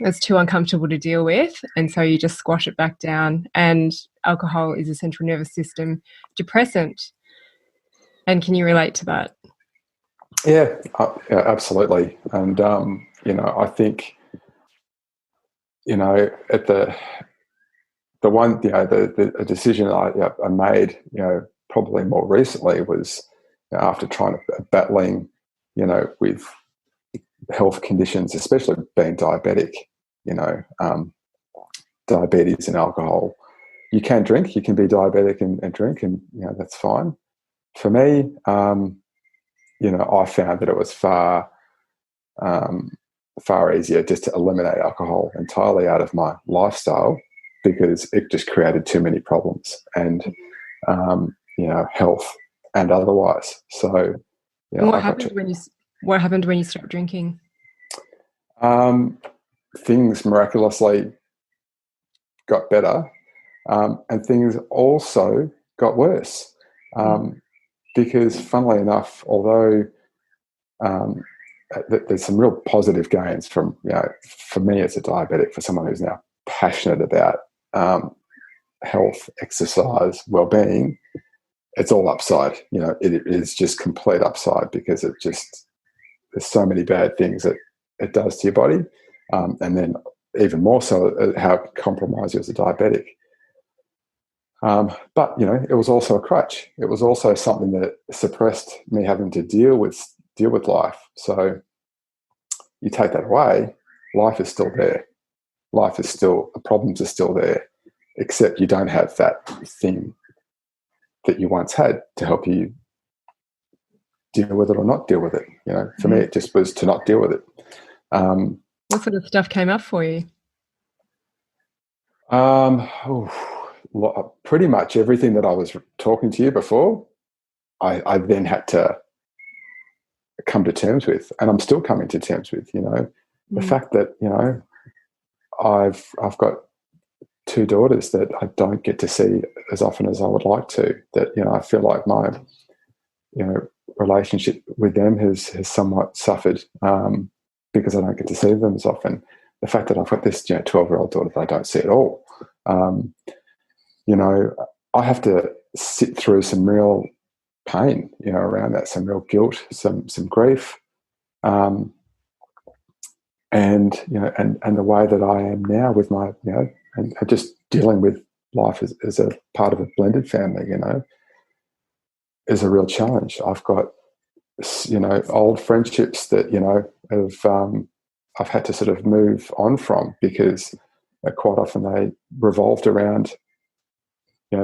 A: It's too uncomfortable to deal with, and so you just squash it back down. And alcohol is a central nervous system depressant. And can you relate to that?
B: Yeah, absolutely. And I think at the one the decision I made probably more recently was after trying to battling with health conditions, especially being diabetic, diabetes and alcohol. You can drink, you can be diabetic and drink, and that's fine. For me, I found that it was far easier just to eliminate alcohol entirely out of my lifestyle, because it just created too many problems and health and otherwise. So,
A: what happened when you stopped drinking?
B: Things miraculously got better, and things also got worse. Because funnily enough, although there's some real positive gains from, for me as a diabetic, for someone who's now passionate about health, exercise, well-being, it's all upside. It is just complete upside, because there's so many bad things that it does to your body, and then even more so how it compromises you as a diabetic. But it was also a crutch. It was also something that suppressed me having to deal with life. So you take that away, life is still there. The problems are still there, except you don't have that thing that you once had to help you deal with it or not deal with it. For me, it just was to not deal with it.
A: What sort of stuff came up for you?
B: Pretty much everything that I was talking to you before, I then had to come to terms with, and I'm still coming to terms with. The fact that I've got 2 daughters that I don't get to see as often as I would like to. That I feel like my relationship with them has somewhat suffered because I don't get to see them as often. The fact that I've got this 12-year-old daughter that I don't see at all. I have to sit through some real pain, around that, some real guilt, some grief, and the way that I am now with my, and just dealing with life as a part of a blended family, is a real challenge. I've got, old friendships that, I've had to sort of move on from, because quite often they revolved around,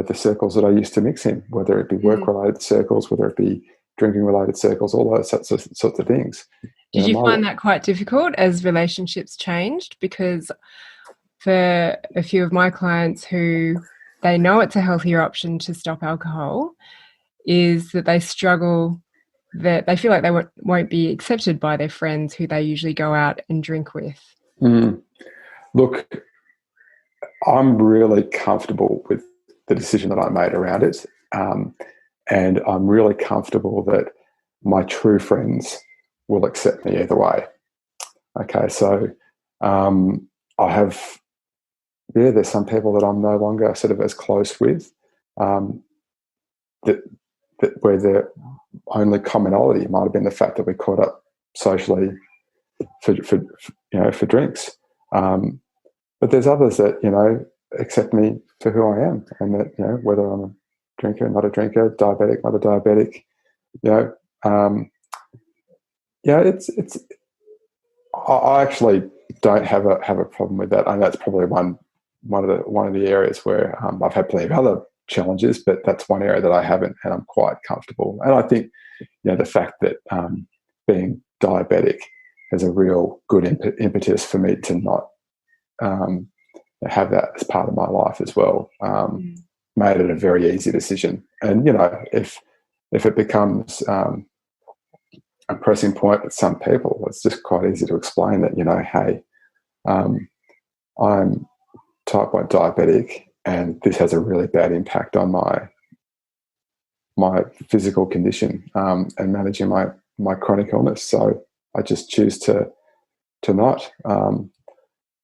B: the circles that I used to mix in, whether it be work-related circles, whether it be drinking-related circles, all those sorts of things.
A: Did you find that quite difficult as relationships changed? Because for a few of my clients who they know it's a healthier option to stop alcohol, is that they struggle, that they feel like they won't be accepted by their friends who they usually go out and drink with.
B: Look, I'm really comfortable with the decision that I made around it, and I'm really comfortable that my true friends will accept me either way. Okay, so I have, there's some people that I'm no longer sort of as close with, that where the only commonality might have been the fact that we caught up socially for drinks. But there's others that accept me for who I am, and that whether I'm a drinker, not a drinker, diabetic, not a diabetic, it's. I actually don't have a problem with that, and that's probably one of the areas where I've had plenty of other challenges, but that's one area that I haven't, and I'm quite comfortable. And I think the fact that being diabetic has a real good impetus for me to not have that as part of my life as well. Made it a very easy decision. And if it becomes a pressing point with some people, it's just quite easy to explain that hey, I'm type 1 diabetic, and this has a really bad impact on my physical condition, and managing my chronic illness. So I just choose to not.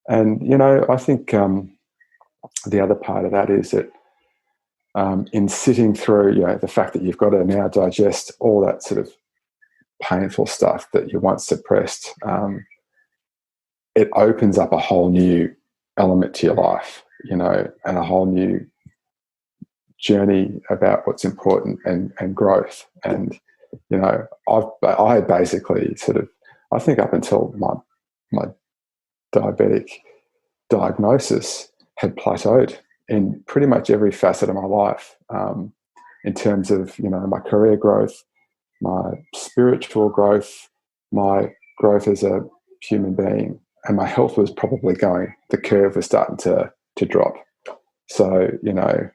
B: And I think the other part of that is that in sitting through the fact that you've got to now digest all that sort of painful stuff that you once suppressed, it opens up a whole new element to your life, and a whole new journey about what's important and growth. And I basically sort of, I think up until my diabetic diagnosis had plateaued in pretty much every facet of my life, in terms of my career growth, my spiritual growth, my growth as a human being, and my health was probably the curve was starting to drop. So I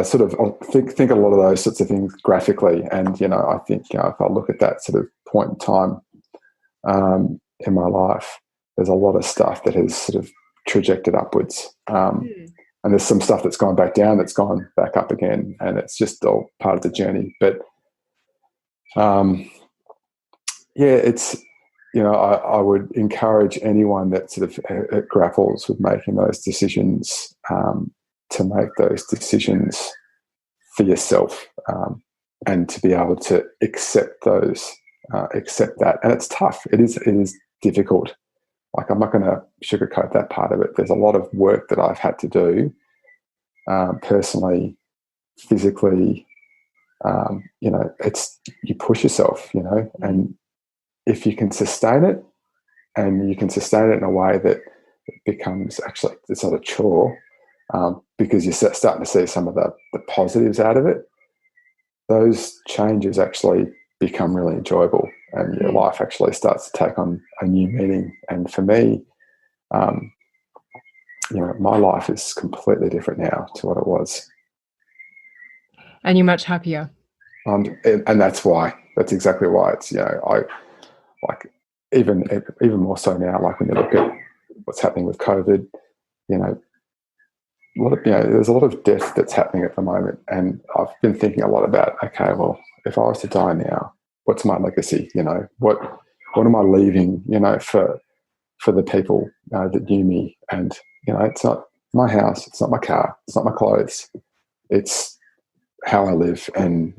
B: sort of think a lot of those sorts of things graphically, and I think if I look at that sort of point in time in my life, there's a lot of stuff that has sort of trajected upwards, and there's some stuff that's gone back down, that's gone back up again, and it's just all part of the journey. But it's, I would encourage anyone that sort of grapples with making those decisions to make those decisions for yourself, and to be able to accept that. And it's tough. It is difficult. Like, I'm not going to sugarcoat that part of it. There's a lot of work that I've had to do, personally, physically. It's, you push yourself, and if you can sustain it, and you can sustain it in a way that it becomes, actually, it's not a chore, because you're starting to see some of the positives out of it, those changes actually become really enjoyable, and your life actually starts to take on a new meaning. And for me, my life is completely different now to what it was.
A: And you're much happier.
B: And that's why. That's exactly why. It's, I like, even more so now, like when you look at what's happening with COVID, there's a lot of death that's happening at the moment, and I've been thinking a lot about, okay, well, if I was to die now, what's my legacy? What am I leaving? For the people that knew me, and it's not my house, it's not my car, it's not my clothes, it's how I live, and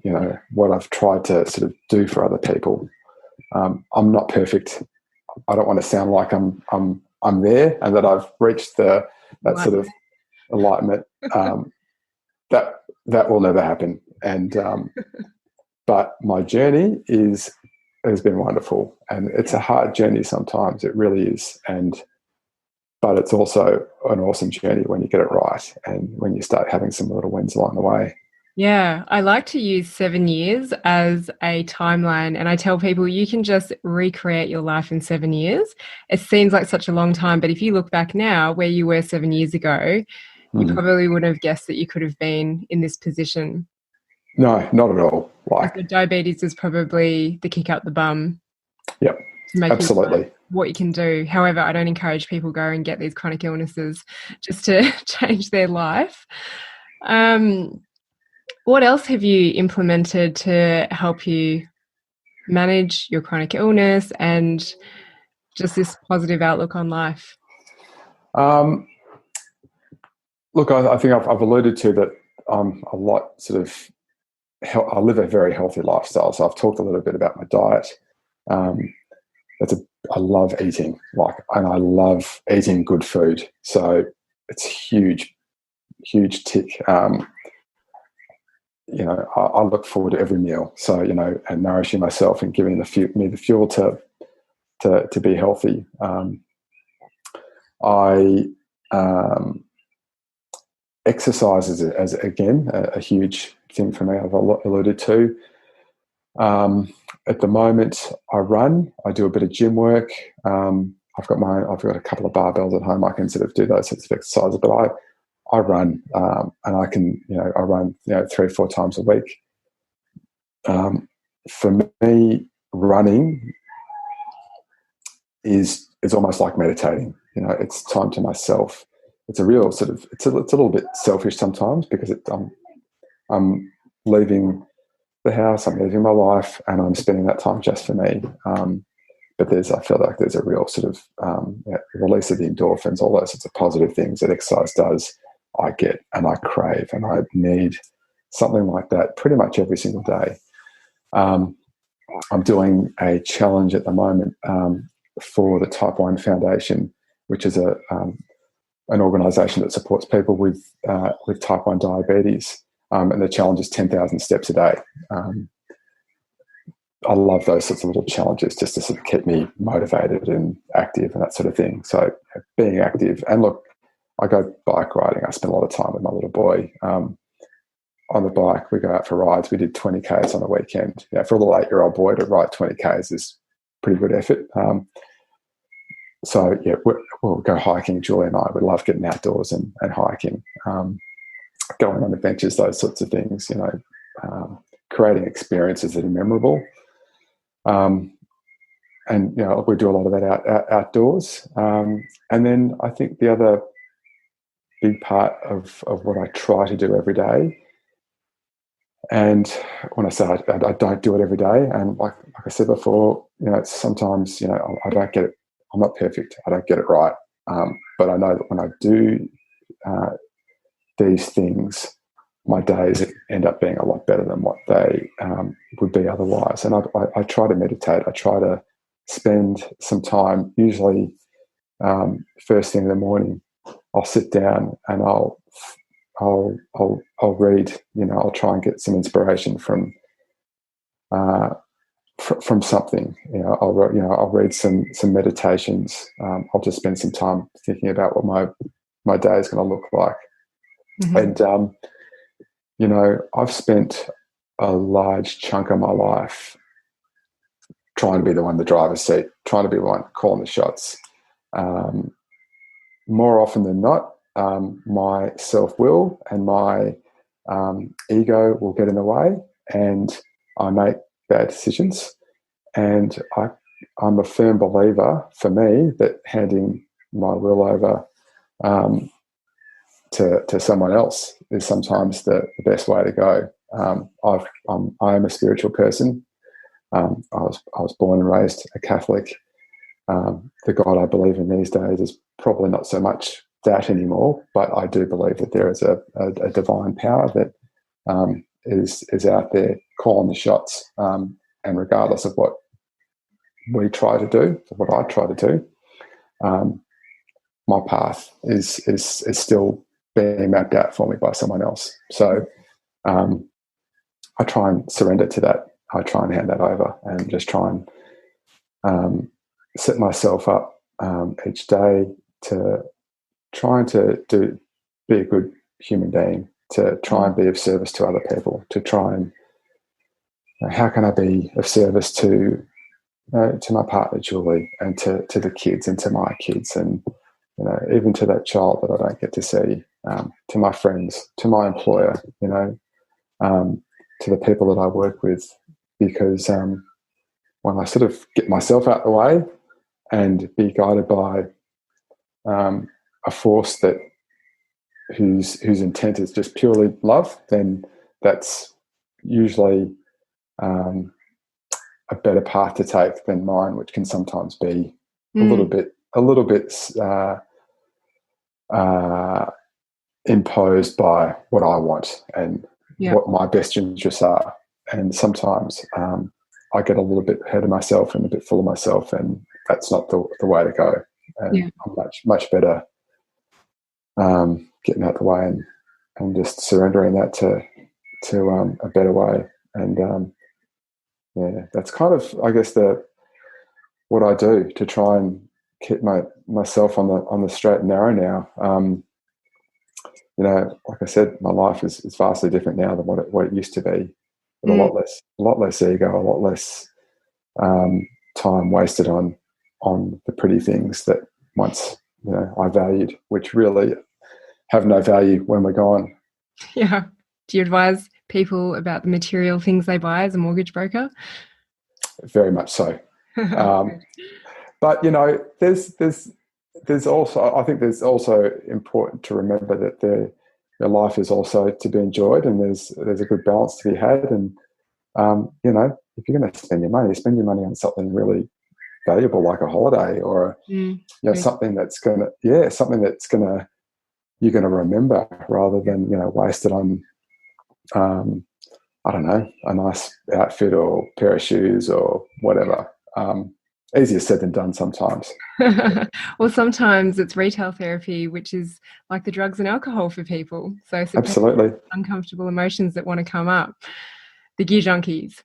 B: what I've tried to sort of do for other people. I'm not perfect. I don't want to sound like I'm there and that I've reached that sort of enlightenment. That will never happen. And but my journey has been wonderful, and it's a hard journey sometimes. It really is, but it's also an awesome journey when you get it right, and when you start having some little wins along the way.
A: Yeah, I like to use 7 years as a timeline, and I tell people you can just recreate your life in 7 years. It seems like such a long time, but if you look back now where you were 7 years ago, you probably wouldn't have guessed that you could have been in this position.
B: No, not at all.
A: So diabetes is probably the kick up the bum.
B: Yep,
A: to make
B: absolutely.
A: What you can do. However, I don't encourage people go and get these chronic illnesses just to change their life. What else have you implemented to help you manage your chronic illness and just this positive outlook on life?
B: Look, I think I've alluded to that. I'm a lot sort of, I live a very healthy lifestyle. So I've talked a little bit about my diet. I love eating, and I love eating good food. So it's huge tick. I look forward to every meal. So, and nourishing myself and giving me the fuel to be healthy. Exercise is again a huge thing for me. I've alluded to. At the moment, I run. I do a bit of gym work. I've got a couple of barbells at home. I can sort of do those sorts of exercises. But I run, and I can I run 3 or 4 times a week. For me, running is almost like meditating. It's time to myself. It's a real sort of, it's a little bit selfish sometimes, because I'm leaving the house, I'm leaving my life, and I'm spending that time just for me. But I feel like there's a real sort of release of the endorphins, all those sorts of positive things that exercise does. I get and I crave, and I need something like that pretty much every single day. I'm doing a challenge at the moment for the Type 1 Foundation, which is an organisation that supports people with Type 1 diabetes, and the challenge is 10,000 steps a day. I love those sorts of little challenges just to sort of keep me motivated and active and that sort of thing. So being active, and look, I go bike riding. I spend a lot of time with my little boy on the bike. We go out for rides. We did 20 Ks on the weekend. For a little 8-year-old boy to ride 20 Ks is pretty good effort. So we'll go hiking. Julie and I, we love getting outdoors and hiking, going on adventures, those sorts of things. Creating experiences that are memorable. And we do a lot of that outdoors. And then I think the other big part of what I try to do every day. And when I say I don't do it every day, and like I said before, sometimes, I don't get it. I'm not perfect. I don't get it right. But I know that when I do these things, my days end up being a lot better than what they would be otherwise. And I try to meditate. I try to spend some time, usually first thing in the morning. I'll sit down and I'll read. I'll try and get some inspiration from something. I'll read some meditations. I'll just spend some time thinking about what my day is going to look like. Mm-hmm. And I've spent a large chunk of my life trying to be the one in the driver's seat, trying to be the one calling the shots. More often than not, my self-will and my ego will get in the way, and I make bad decisions. And I'm a firm believer, for me, that handing my will over to someone else is sometimes the best way to go. I am a spiritual person. I was born and raised a Catholic. The God I believe in these days is probably not so much that anymore, but I do believe that there is a divine power that is out there calling the shots, and regardless of what we try to do, or what I try to do, my path is still being mapped out for me by someone else. So I try and surrender to that. I try and hand that over and just try and set myself up each day to trying to be a good human being, to try and be of service to other people, to try and how can I be of service to my partner Julie, and to the kids, and to my kids, and even to that child that I don't get to see, to my friends, to my employer, to the people that I work with, because when I sort of get myself out the way and be guided by a force that whose intent is just purely love, then that's usually a better path to take than mine, which can sometimes be a little bit imposed by what I want and what my best interests are. And sometimes I get a little bit ahead of myself and a bit full of myself, and that's not the way to go. And I'm much better getting out the way and just surrendering that to a better way. And that's kind of, I guess, what I do to try and keep myself on the straight and narrow now. Like I said, my life is vastly different now than what it used to be. But a lot less ego, a lot less time wasted on the pretty things that once I valued, which really have no value when we're gone.
A: Yeah. Do you advise people about the material things they buy as a mortgage broker?
B: Very much so. But there's also, I think there's also important to remember that your life is also to be enjoyed, and there's a good balance to be had. And if you're going to spend your money on something really valuable, like a holiday, or something that's gonna you're gonna remember, rather than waste it on I don't know, a nice outfit or pair of shoes or whatever. Easier said than done sometimes.
A: Well, sometimes it's retail therapy, which is like the drugs and alcohol for people. So
B: absolutely,
A: uncomfortable emotions that want to come up, the gear junkies.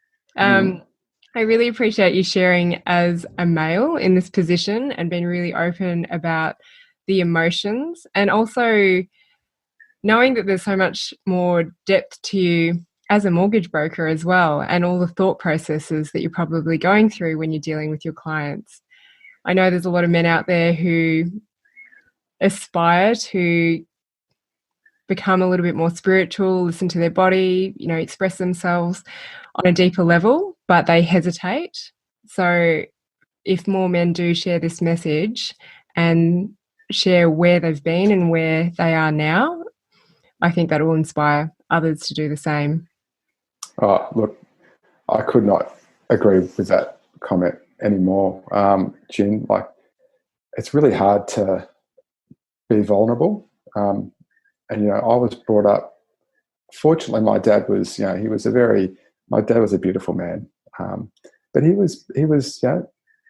A: I really appreciate you sharing as a male in this position and being really open about the emotions, and also knowing that there's so much more depth to you as a mortgage broker as well, and all the thought processes that you're probably going through when you're dealing with your clients. I know there's a lot of men out there who aspire to become a little bit more spiritual, listen to their body, express themselves on a deeper level, but they hesitate. So if more men do share this message and share where they've been and where they are now, I think that will inspire others to do the same.
B: Oh, look, I could not agree with that comment anymore, Jen. Like, it's really hard to be vulnerable. And, I was brought up, fortunately, my dad was, my dad was a beautiful man. But he was,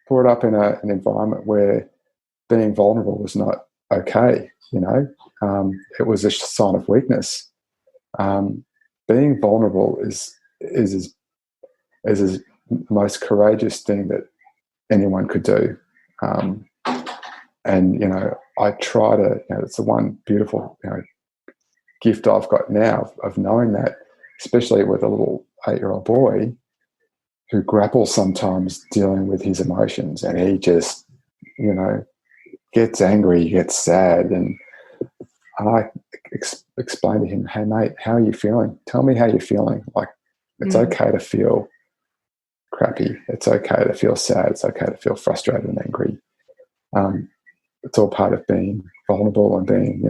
B: brought up in an environment where being vulnerable was not okay. It was a sign of weakness. Being vulnerable is the most courageous thing that anyone could do. And I try to. It's the one beautiful gift I've got now of knowing that, especially with a little 8-year-old boy who grapples sometimes dealing with his emotions, and he just gets angry, gets sad, and I explain to him, "Hey mate, how are you feeling? Tell me how you're feeling. Like, it's okay to feel crappy. It's okay to feel sad. It's okay to feel frustrated and angry. It's all part of being vulnerable and being,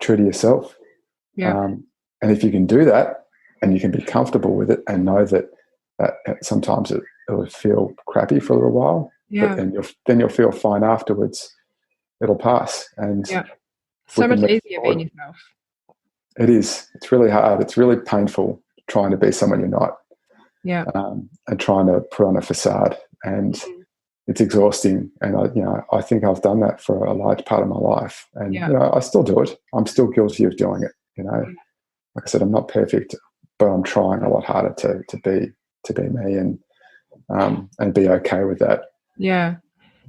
B: true to yourself.
A: Yeah.
B: And if you can do that, and you can be comfortable with it, and know that sometimes it will feel crappy for a little while, but then you'll feel fine afterwards. It'll pass, and
A: so much easier being yourself.
B: It is. It's really hard. It's really painful trying to be someone you're not.
A: Yeah.
B: And trying to put on a facade, and it's exhausting. And I think I've done that for a large part of my life, and I still do it. I'm still guilty of doing it. Like I said, I'm not perfect, but I'm trying a lot harder to be me and be okay with that.
A: Yeah,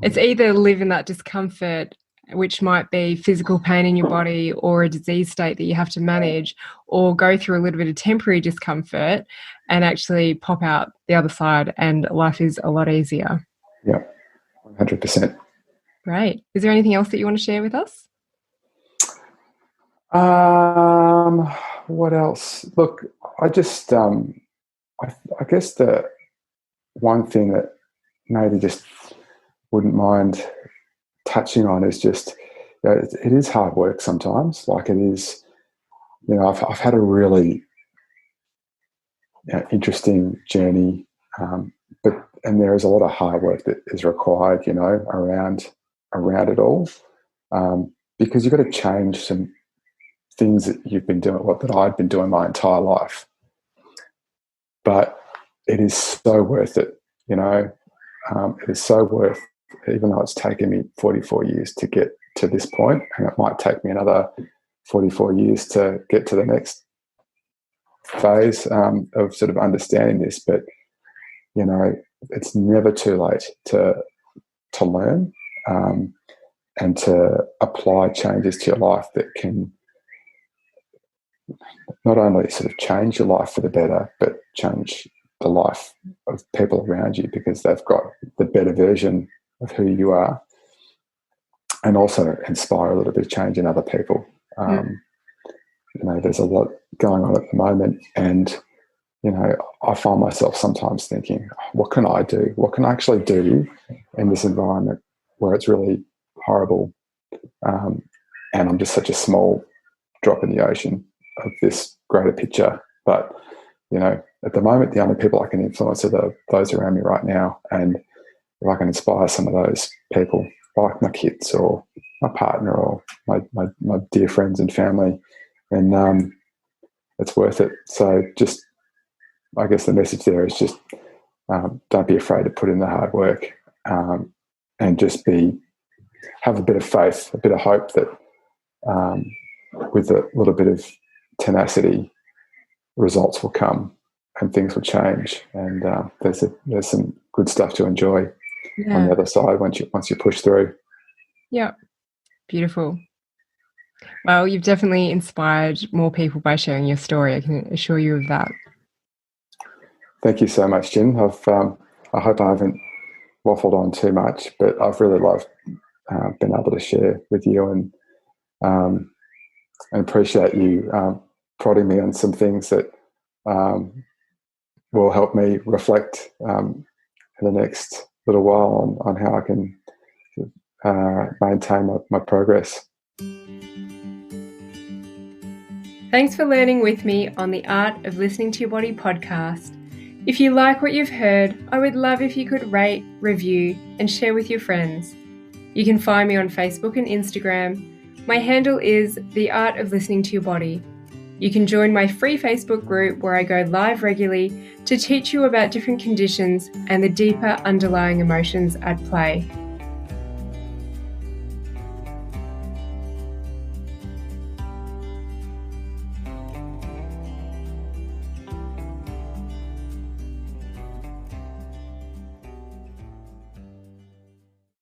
A: it's either live in that discomfort, which might be physical pain in your body or a disease state that you have to manage, or go through a little bit of temporary discomfort and actually pop out the other side, and life is a lot easier.
B: Yeah, 100%.
A: Great. Is there anything else that you want to share with us?
B: What else? Look, I just, I guess the one thing that maybe just wouldn't mind touching on is just, it is hard work sometimes. Like, it is, I've had a really interesting journey, and there is a lot of hard work that is required, around it all, because you've got to change some things that you've been doing, that I'd been doing my entire life. But it is so worth it, it is so worth, even though it's taken me 44 years to get to this point, and it might take me another 44 years to get to the next phase of sort of understanding this. But, it's never too late to learn and to apply changes to your life that can not only sort of change your life for the better, but change the life of people around you, because they've got the better version of who you are, and also inspire a little bit of change in other people. There's a lot going on at the moment, and I find myself sometimes thinking, what can I do? What can I actually do in this environment where it's really horrible? And I'm just such a small drop in the ocean of this greater picture. But, at the moment, the only people I can influence are those around me right now. And if I can inspire some of those people, like my kids or my partner or my dear friends and family, then it's worth it. So just, I guess the message there is just don't be afraid to put in the hard work, and just have a bit of faith, a bit of hope that with a little bit of tenacity, results will come and things will change. And there's some good stuff to enjoy on the other side once you push through.
A: Yeah, beautiful. Well, you've definitely inspired more people by sharing your story. I can assure you of that.
B: Thank you so much, Jen. I hope I haven't waffled on too much, but I've really loved being able to share with you, and appreciate you prodding me on some things that will help me reflect in the next little while on how I can maintain my progress.
A: Thanks for learning with me on the Art of Listening to Your Body podcast. If you like what you've heard, I would love if you could rate, review, and share with your friends. You can find me on Facebook and Instagram. My handle is The Art of Listening to Your Body. You can join my free Facebook group where I go live regularly to teach you about different conditions and the deeper underlying emotions at play.